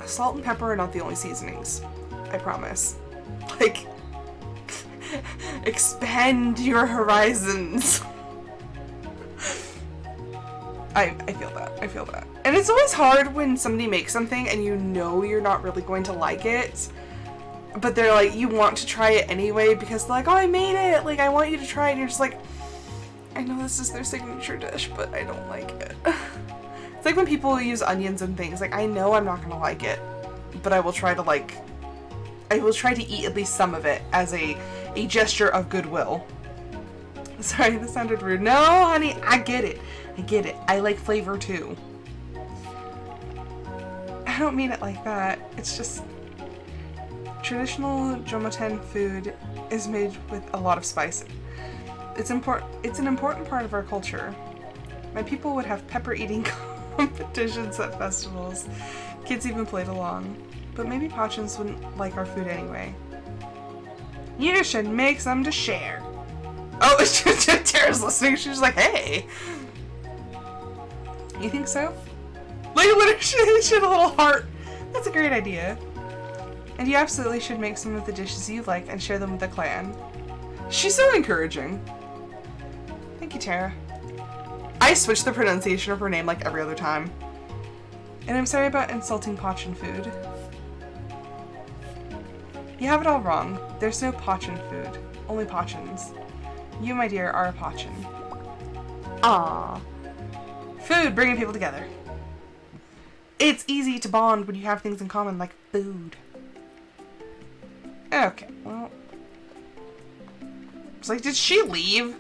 salt and pepper are not the only seasonings. I promise. Like, expand your horizons. I feel that. I feel that. And it's always hard when somebody makes something and you know you're not really going to like it, but they're like, you want to try it anyway because like, oh, I made it. Like, I want you to try it. And you're just like, I know this is their signature dish, but I don't like it. It's like when people use onions and things. Like, I know I'm not going to like it, but I will try to eat at least some of it as a gesture of goodwill. Sorry, this sounded rude. No, honey, I get it. I get it. I like flavor too. I don't mean it like that. It's just traditional Jomoten food is made with a lot of spice. It's an important part of our culture. My people would have pepper eating competitions at festivals. Kids even played along. But maybe Pachans wouldn't like our food anyway. You should make some to share. Oh, Tara's listening. She's like, hey. You think so? Like, literally, she had a little heart. That's a great idea. And you absolutely should make some of the dishes you like and share them with the clan. She's so encouraging. Thank you, Tara. I switch the pronunciation of her name like every other time. And I'm sorry about insulting Pachan food. You have it all wrong. There's no Pachan food. Only Pachans. You, my dear, are a Pachan. Ah. Food, bringing people together. It's easy to bond when you have things in common, like food. Okay, well. It's like, did she leave?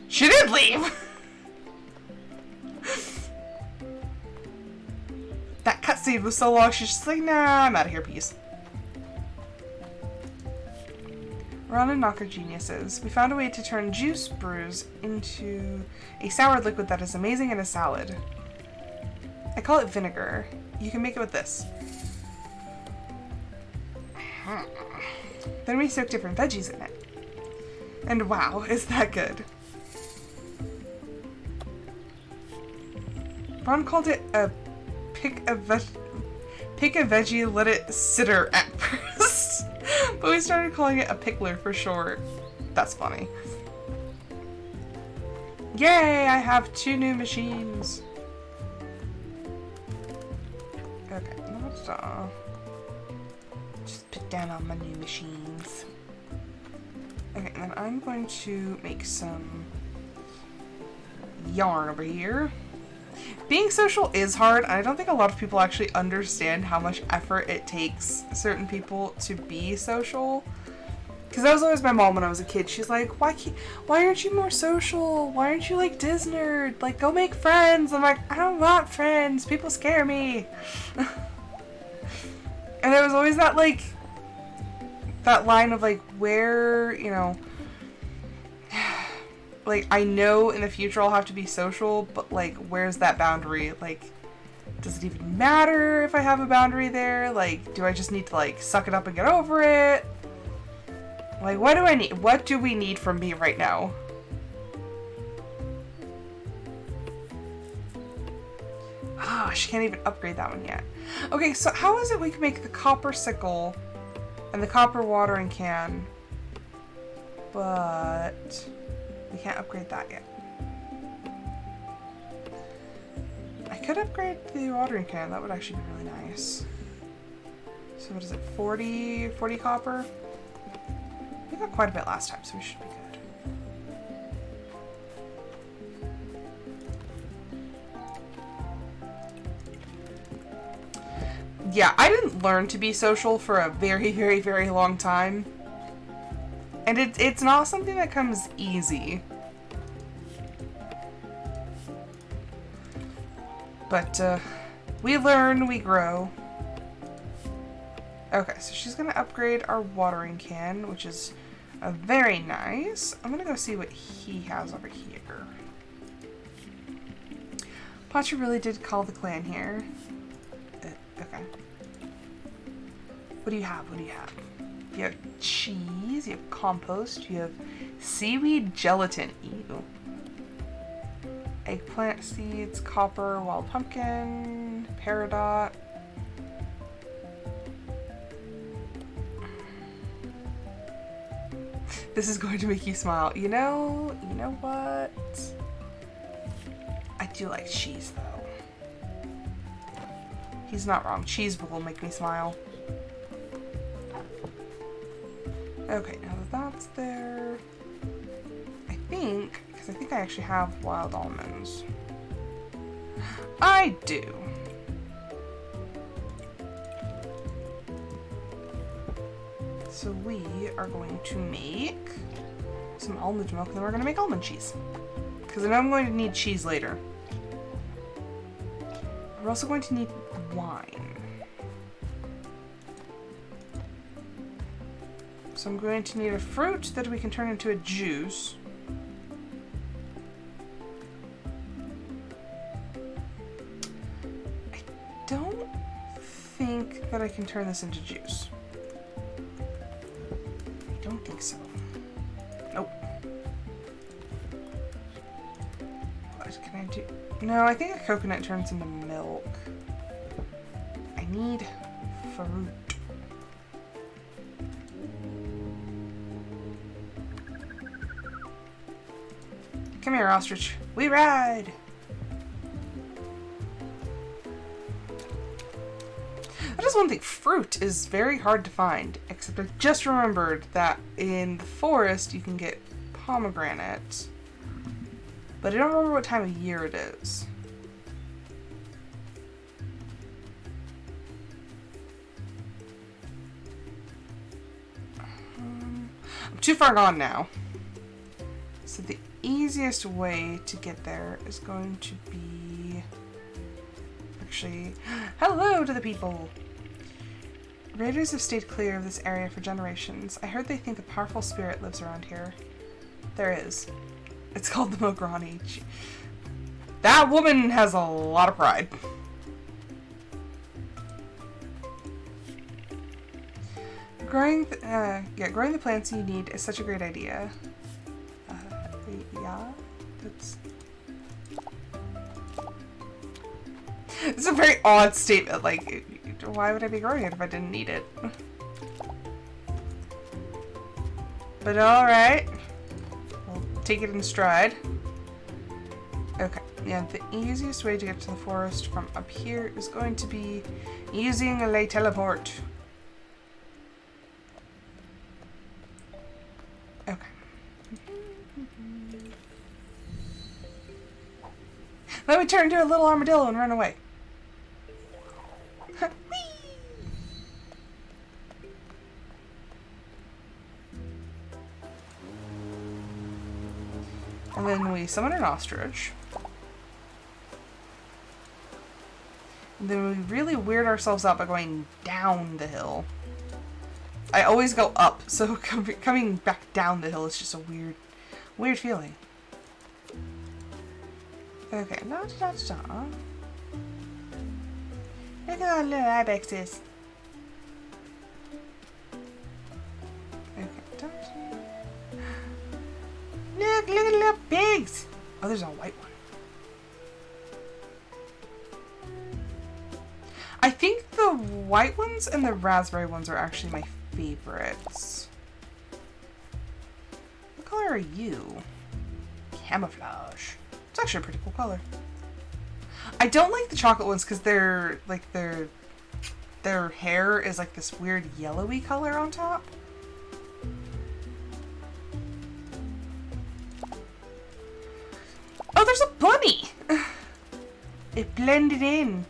She did leave! That cutscene was so long, she's just like, nah, I'm out of here, peace. Ron and Knock are geniuses. We found a way to turn juice brews into a sour liquid that is amazing in a salad. I call it vinegar. You can make it with this. Then we soak different veggies in it. And wow, is that good. Ron called it a pick a veggie, let it sitter at first. But we started calling it a pickler for short. That's funny. Yay, I have 2 new machines. Okay, let's just put down all my new machines. Okay, and then I'm going to make some yarn over here. Being social is hard. I don't think a lot of people actually understand how much effort it takes certain people to be social. Because that was always my mom when I was a kid. She's like, why aren't you more social? Why aren't you like Disney? Like, go make friends. I'm like, I don't want friends. People scare me. And there was always that like, that line of like, where, you know, like, I know in the future I'll have to be social, but, like, where's that boundary? Like, does it even matter if I have a boundary there? Like, do I just need to, like, suck it up and get over it? Like, what do I need? What do we need from me right now? Ah, she can't even upgrade that one yet. Okay, so how is it we can make the copper sickle and the copper watering can, but we can't upgrade that yet? I could upgrade the watering can. That would actually be really nice. So what is it? 40 copper? We got quite a bit last time, so we should be good. Yeah, I didn't learn to be social for a very, very, very long time. And it's not something that comes easy. But, we learn, we grow. Okay, so she's gonna upgrade our watering can, which is very nice. I'm gonna go see what he has over here. Pacha really did call the clan here. Okay. What do you have? What do you have? You have cheese, you have compost, you have seaweed gelatin. Ew. Eggplant seeds, copper, wild pumpkin, peridot. This is going to make you smile. You know what? I do like cheese, though. He's not wrong. Cheese will make me smile. Okay, now that that's there, because I think I actually have wild almonds. I do. So we are going to make some almond milk, and then we're going to make almond cheese. Because I know I'm going to need cheese later. We're also going to need wine. So I'm going to need a fruit that we can turn into a juice. I don't think that I can turn this into juice. I don't think so. Nope. What can I do? No, I think a coconut turns into milk. I need fruit. Come here, ostrich. We ride! That is one thing. Fruit is very hard to find, except I just remembered that in the forest you can get pomegranate. But I don't remember what time of year it is. I'm too far gone now. So the easiest way to get there is going to be... Actually, hello to the people! Raiders have stayed clear of this area for generations. I heard they think a powerful spirit lives around here. There is. It's called the Mograni. That woman has a lot of pride. Growing the plants you need is such a great idea. Yeah, that's... It's a very odd statement, like, why would I be growing it if I didn't need it? But alright. We'll take it in stride. Okay, yeah, the easiest way to get to the forest from up here is going to be using a teleport. Okay. Let me turn into a little armadillo and run away. And then we summon an ostrich. And then we really weird ourselves out by going down the hill. I always go up, so coming back down the hill is just a weird feeling. Okay, Look at our little ibexes. Okay, Look at the little pigs! Oh, there's a white one. I think the white ones and the raspberry ones are actually my favorites. What color are you? Camouflage. It's actually a pretty cool color. I don't like the chocolate ones because they're like their hair is like this weird yellowy color on top. Oh, there's a bunny! It blended in.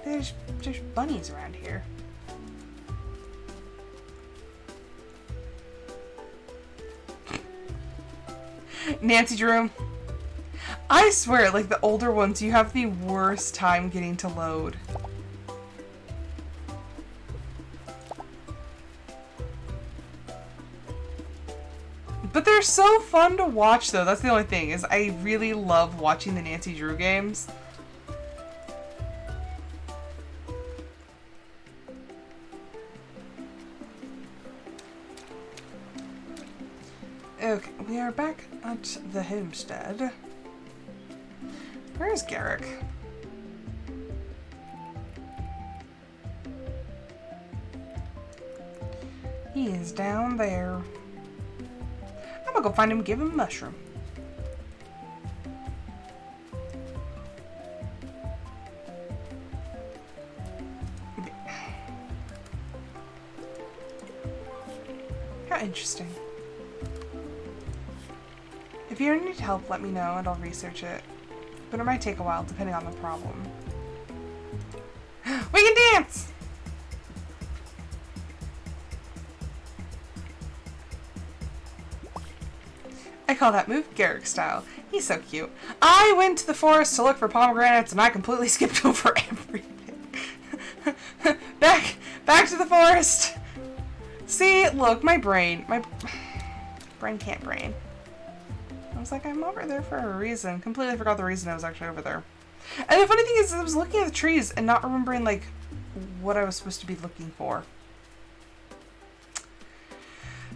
There's bunnies around here. Nancy Drew. I swear, like the older ones, you have the worst time getting to load. But they're so fun to watch though, that's the only thing, is I really love watching the Nancy Drew games. Okay, we are back at the homestead. Where is Garrick? He is down there. I'm gonna go find him and give him a mushroom. Interesting. If you need help, let me know and I'll research it. But it might take a while, depending on the problem. We can dance! I call that move Garrick style. He's so cute. I went to the forest to look for pomegranates and I completely skipped over everything. Back to the forest! See, look, my brain can't brain. I was like, I'm over there for a reason. Completely forgot the reason I was actually over there. And the funny thing is, I was looking at the trees and not remembering, like, what I was supposed to be looking for.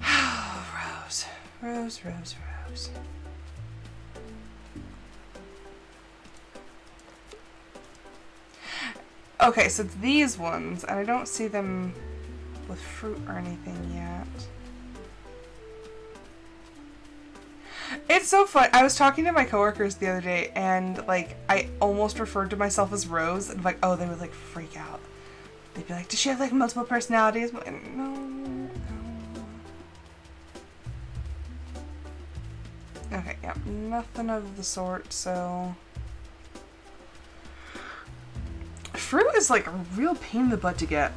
Rose. Rose, rose, rose. Okay, so it's these ones, and I don't see them with fruit or anything yet. It's so fun. I was talking to my coworkers the other day, and like I almost referred to myself as Rose, and like, oh, they would like freak out. They'd be like, "Does she have like multiple personalities?" No, no. Okay, yeah, nothing of the sort. So, fruit is like a real pain in the butt to get.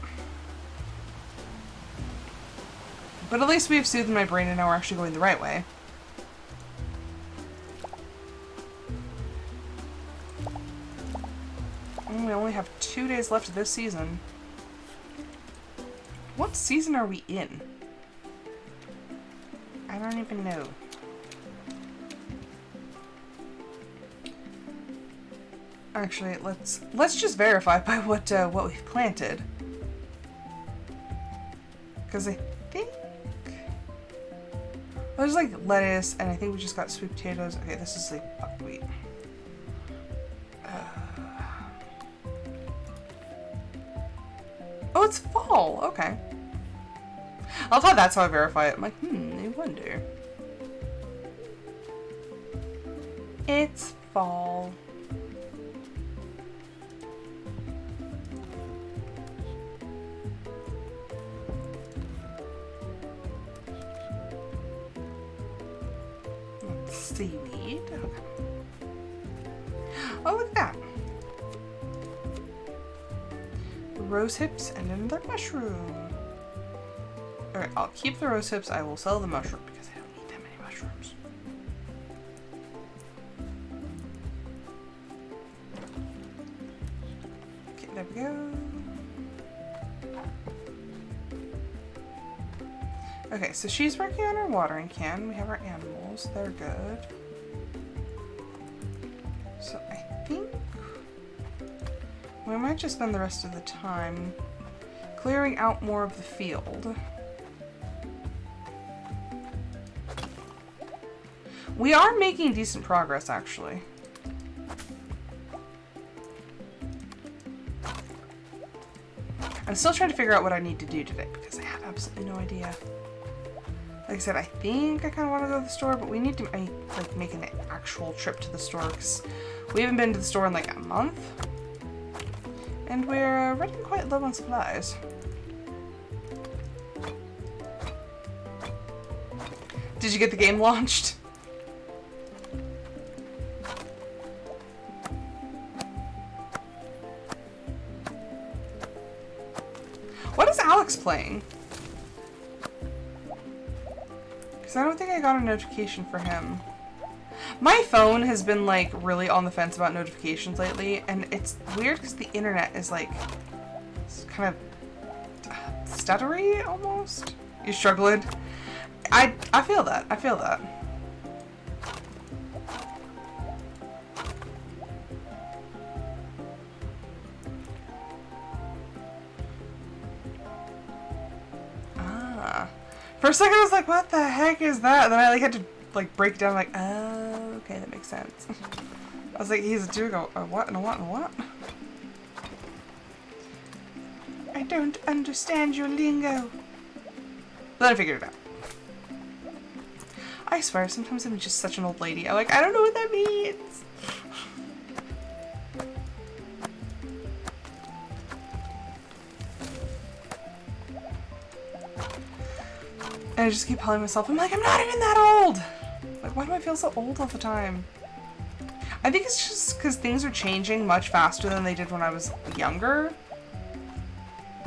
But at least we've soothed my brain, and now we're actually going the right way. We only have 2 days left of this season. What season are we in? I don't even know. Actually, let's just verify by what we've planted. Because I think there's like lettuce, and I think we just got sweet potatoes. Okay, this is like buckwheat. Oh, it's fall. Okay. I thought that's how I verify it. I'm like, I wonder. It's fall. Seaweed. Okay. Oh, look at that. Rose hips and another mushroom. Alright, I'll keep the rose hips. I will sell the mushroom because I don't need that many mushrooms. Okay, there we go. Okay, so she's working on her watering can. We have our animals. They're good. So I think we might just spend the rest of the time clearing out more of the field. We are making decent progress, actually. I'm still trying to figure out what I need to do today because I have absolutely no idea. Like I said, I think I kind of want to go to the store, but we need to like make an actual trip to the store because we haven't been to the store in like a month. And we're running quite low on supplies. Did you get the game launched? What is Alex playing? Because I don't think I got a notification for him. My phone has been like really on the fence about notifications lately, and it's weird because the internet is like it's kind of stuttery almost. You struggling? I feel that. I feel that. Ah. For a second I was like, what the heck is that? And then I like had to like break it down like, oh, okay, that makes sense. I was like, he's doing a what and a what and a what? I don't understand your lingo. But then I figured it out. I swear, sometimes I'm just such an old lady. I'm like, I don't know what that means. And I just keep telling myself, I'm like, I'm not even that old! Like, why do I feel so old all the time? I think it's just because things are changing much faster than they did when I was younger.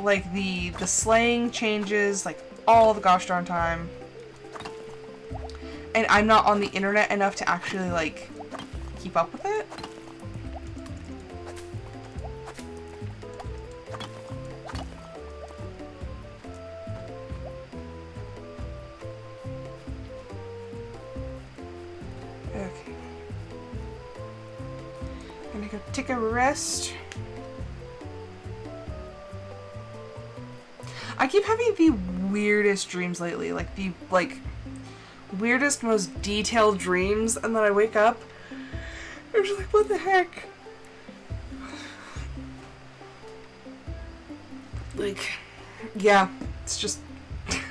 Like, the slang changes, like, all the gosh darn time. And I'm not on the internet enough to actually, like, keep up with it. Okay. Gonna go take a rest. I keep having the weirdest dreams lately, like the weirdest, most detailed dreams, and then I wake up I'm just like, what the heck? Like, yeah, it's just and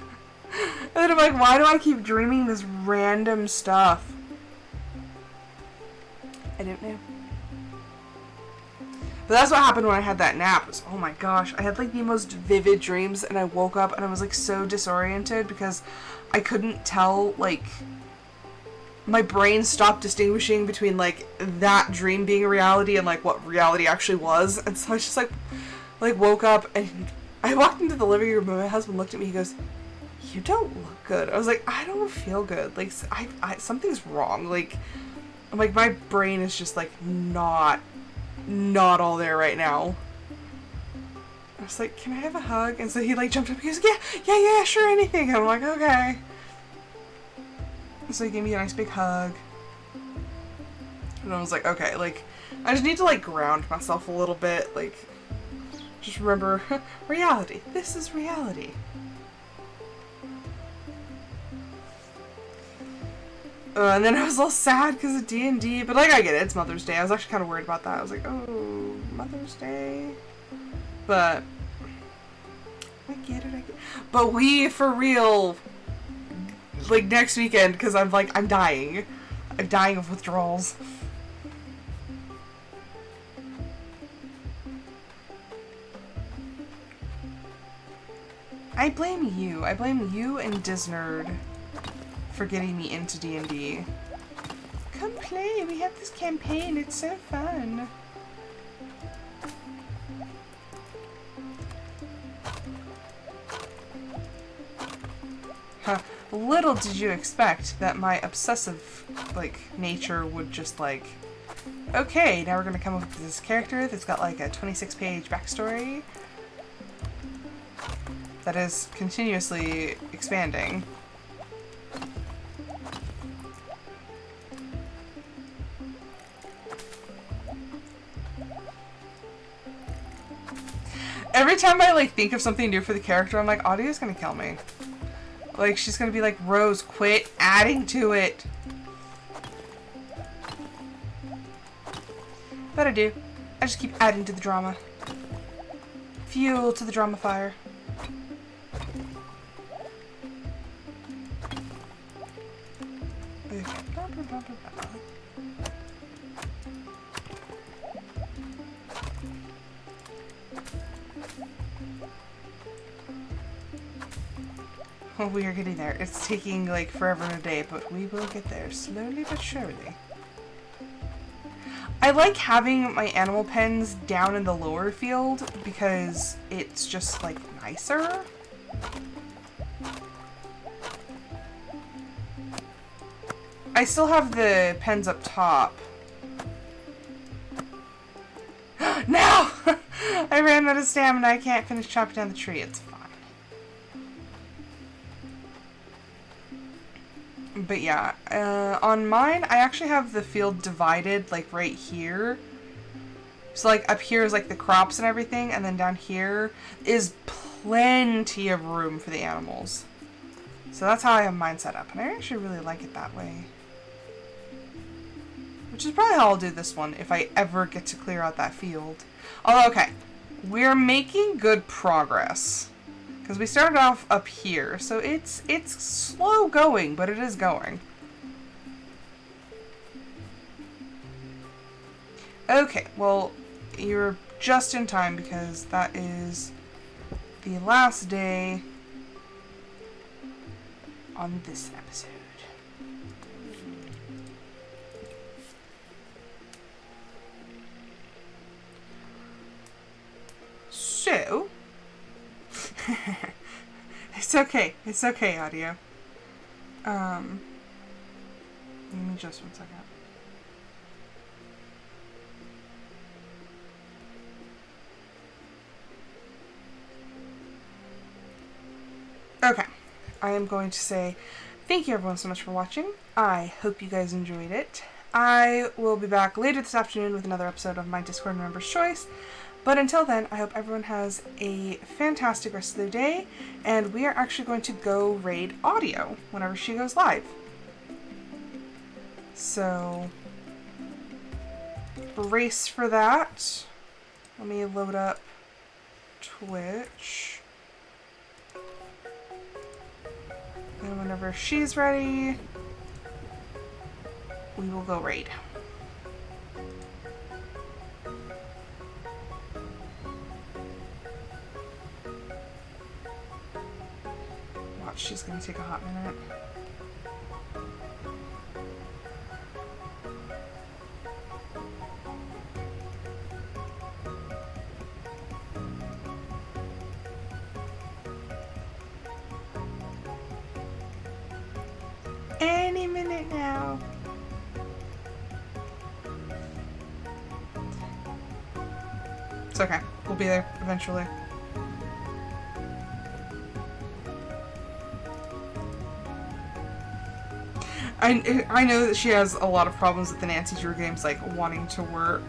then I'm like, why do I keep dreaming this random stuff? I don't know. But that's what happened when I had that nap. It was, oh my gosh, I had like the most vivid dreams, and I woke up and I was like so disoriented because I couldn't tell, like, my brain stopped distinguishing between like that dream being a reality and like what reality actually was. And so I just like woke up and I walked into the living room and my husband looked at me, he goes, you don't look good. I was like, I don't feel good. Like, I something's wrong. Like, I'm like, my brain is just like not all there right now. I was like, can I have a hug? And so he like jumped up and he goes, yeah, sure, anything. And I'm like, okay. So he gave me a nice big hug. And I was like, okay, like, I just need to like ground myself a little bit. Like, just remember, reality. This is reality. And then I was a little sad because of D&D, but like, I get it, it's Mother's Day. I was actually kind of worried about that. I was like, oh, Mother's Day. But I get it. But we, for real, like next weekend, because I'm dying. I'm dying of withdrawals. I blame you. I blame you and Disnerd for getting me into D&D. Come play, we have this campaign, it's so fun. Huh. Little did you expect that my obsessive, like, nature would just like, okay, now we're gonna come up with this character that's got like a 26-page backstory that is continuously expanding. Every time I like think of something new for the character, I'm like, Audio's gonna kill me. Like, she's gonna be like, Rose, quit adding to it. But I do. I just keep adding to the drama. Fuel to the drama fire. Okay. Oh, we are getting there. It's taking like forever and a day, but we will get there slowly but surely. I like having my animal pens down in the lower field because it's just like nicer. I still have the pens up top. No! I ran out of stamina. I can't finish chopping down the tree. It's fine. But yeah, on mine, I actually have the field divided, like, right here. So, like, up here is, like, the crops and everything, and then down here is plenty of room for the animals. So that's how I have mine set up, and I actually really like it that way. Which is probably how I'll do this one, if I ever get to clear out that field. Although, okay, we're making good progress. Because we started off up here, so it's slow going, but it is going. Okay, well, you're just in time because that is the last day on this episode. So, it's okay, audio. Let me just 1 second. Okay, I am going to say thank you everyone so much for watching. I hope you guys enjoyed it. I will be back later this afternoon with another episode of my Discord Member's Choice. But until then, I hope everyone has a fantastic rest of their day, and we are actually going to go raid Audio whenever she goes live. So, brace for that. Let me load up Twitch. And whenever she's ready, we will go raid. Watch, she's gonna take a hot minute. Any minute now. It's okay. We'll be there eventually. I know that she has a lot of problems with the Nancy Drew games, like wanting to work.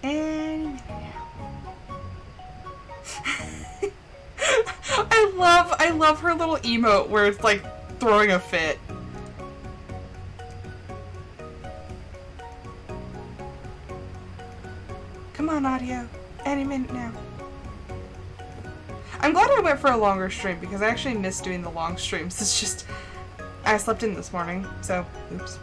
And I love her little emote where it's like throwing a fit. Come on, Audio. Any minute now. I'm glad I went for a longer stream because I actually miss doing the long streams. It's just, I slept in this morning, so oops.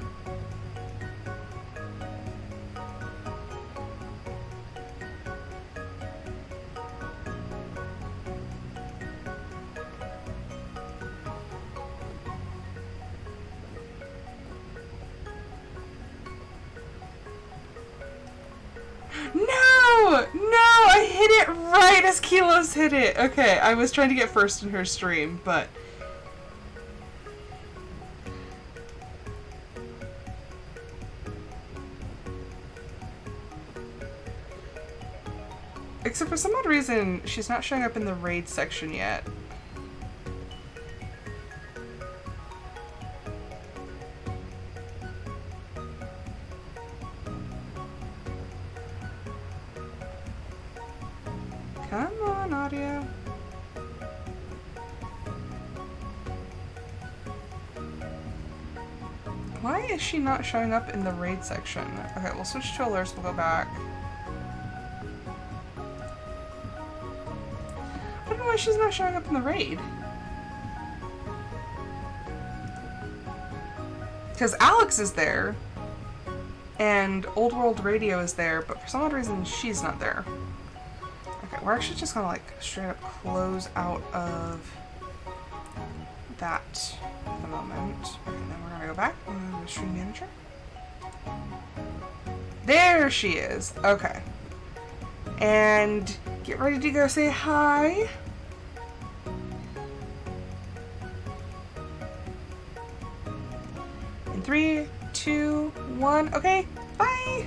No, I hit it right as Kilos hit it. Okay, I was trying to get first in her stream, but... Except for some odd reason, she's not showing up in the raid section yet. Come on, Audio. Why is she not showing up in the raid section? Okay, we'll switch to alerts, we'll go back. I don't know why she's not showing up in the raid. Because Alex is there, and Old World Radio is there, but for some odd reason she's not there. Okay, we're actually just gonna like straight up close out of that for the moment. Okay, then we're gonna go back and stream manager. There she is. Okay. And get ready to go say hi. In 3, 2, 1. Okay, bye.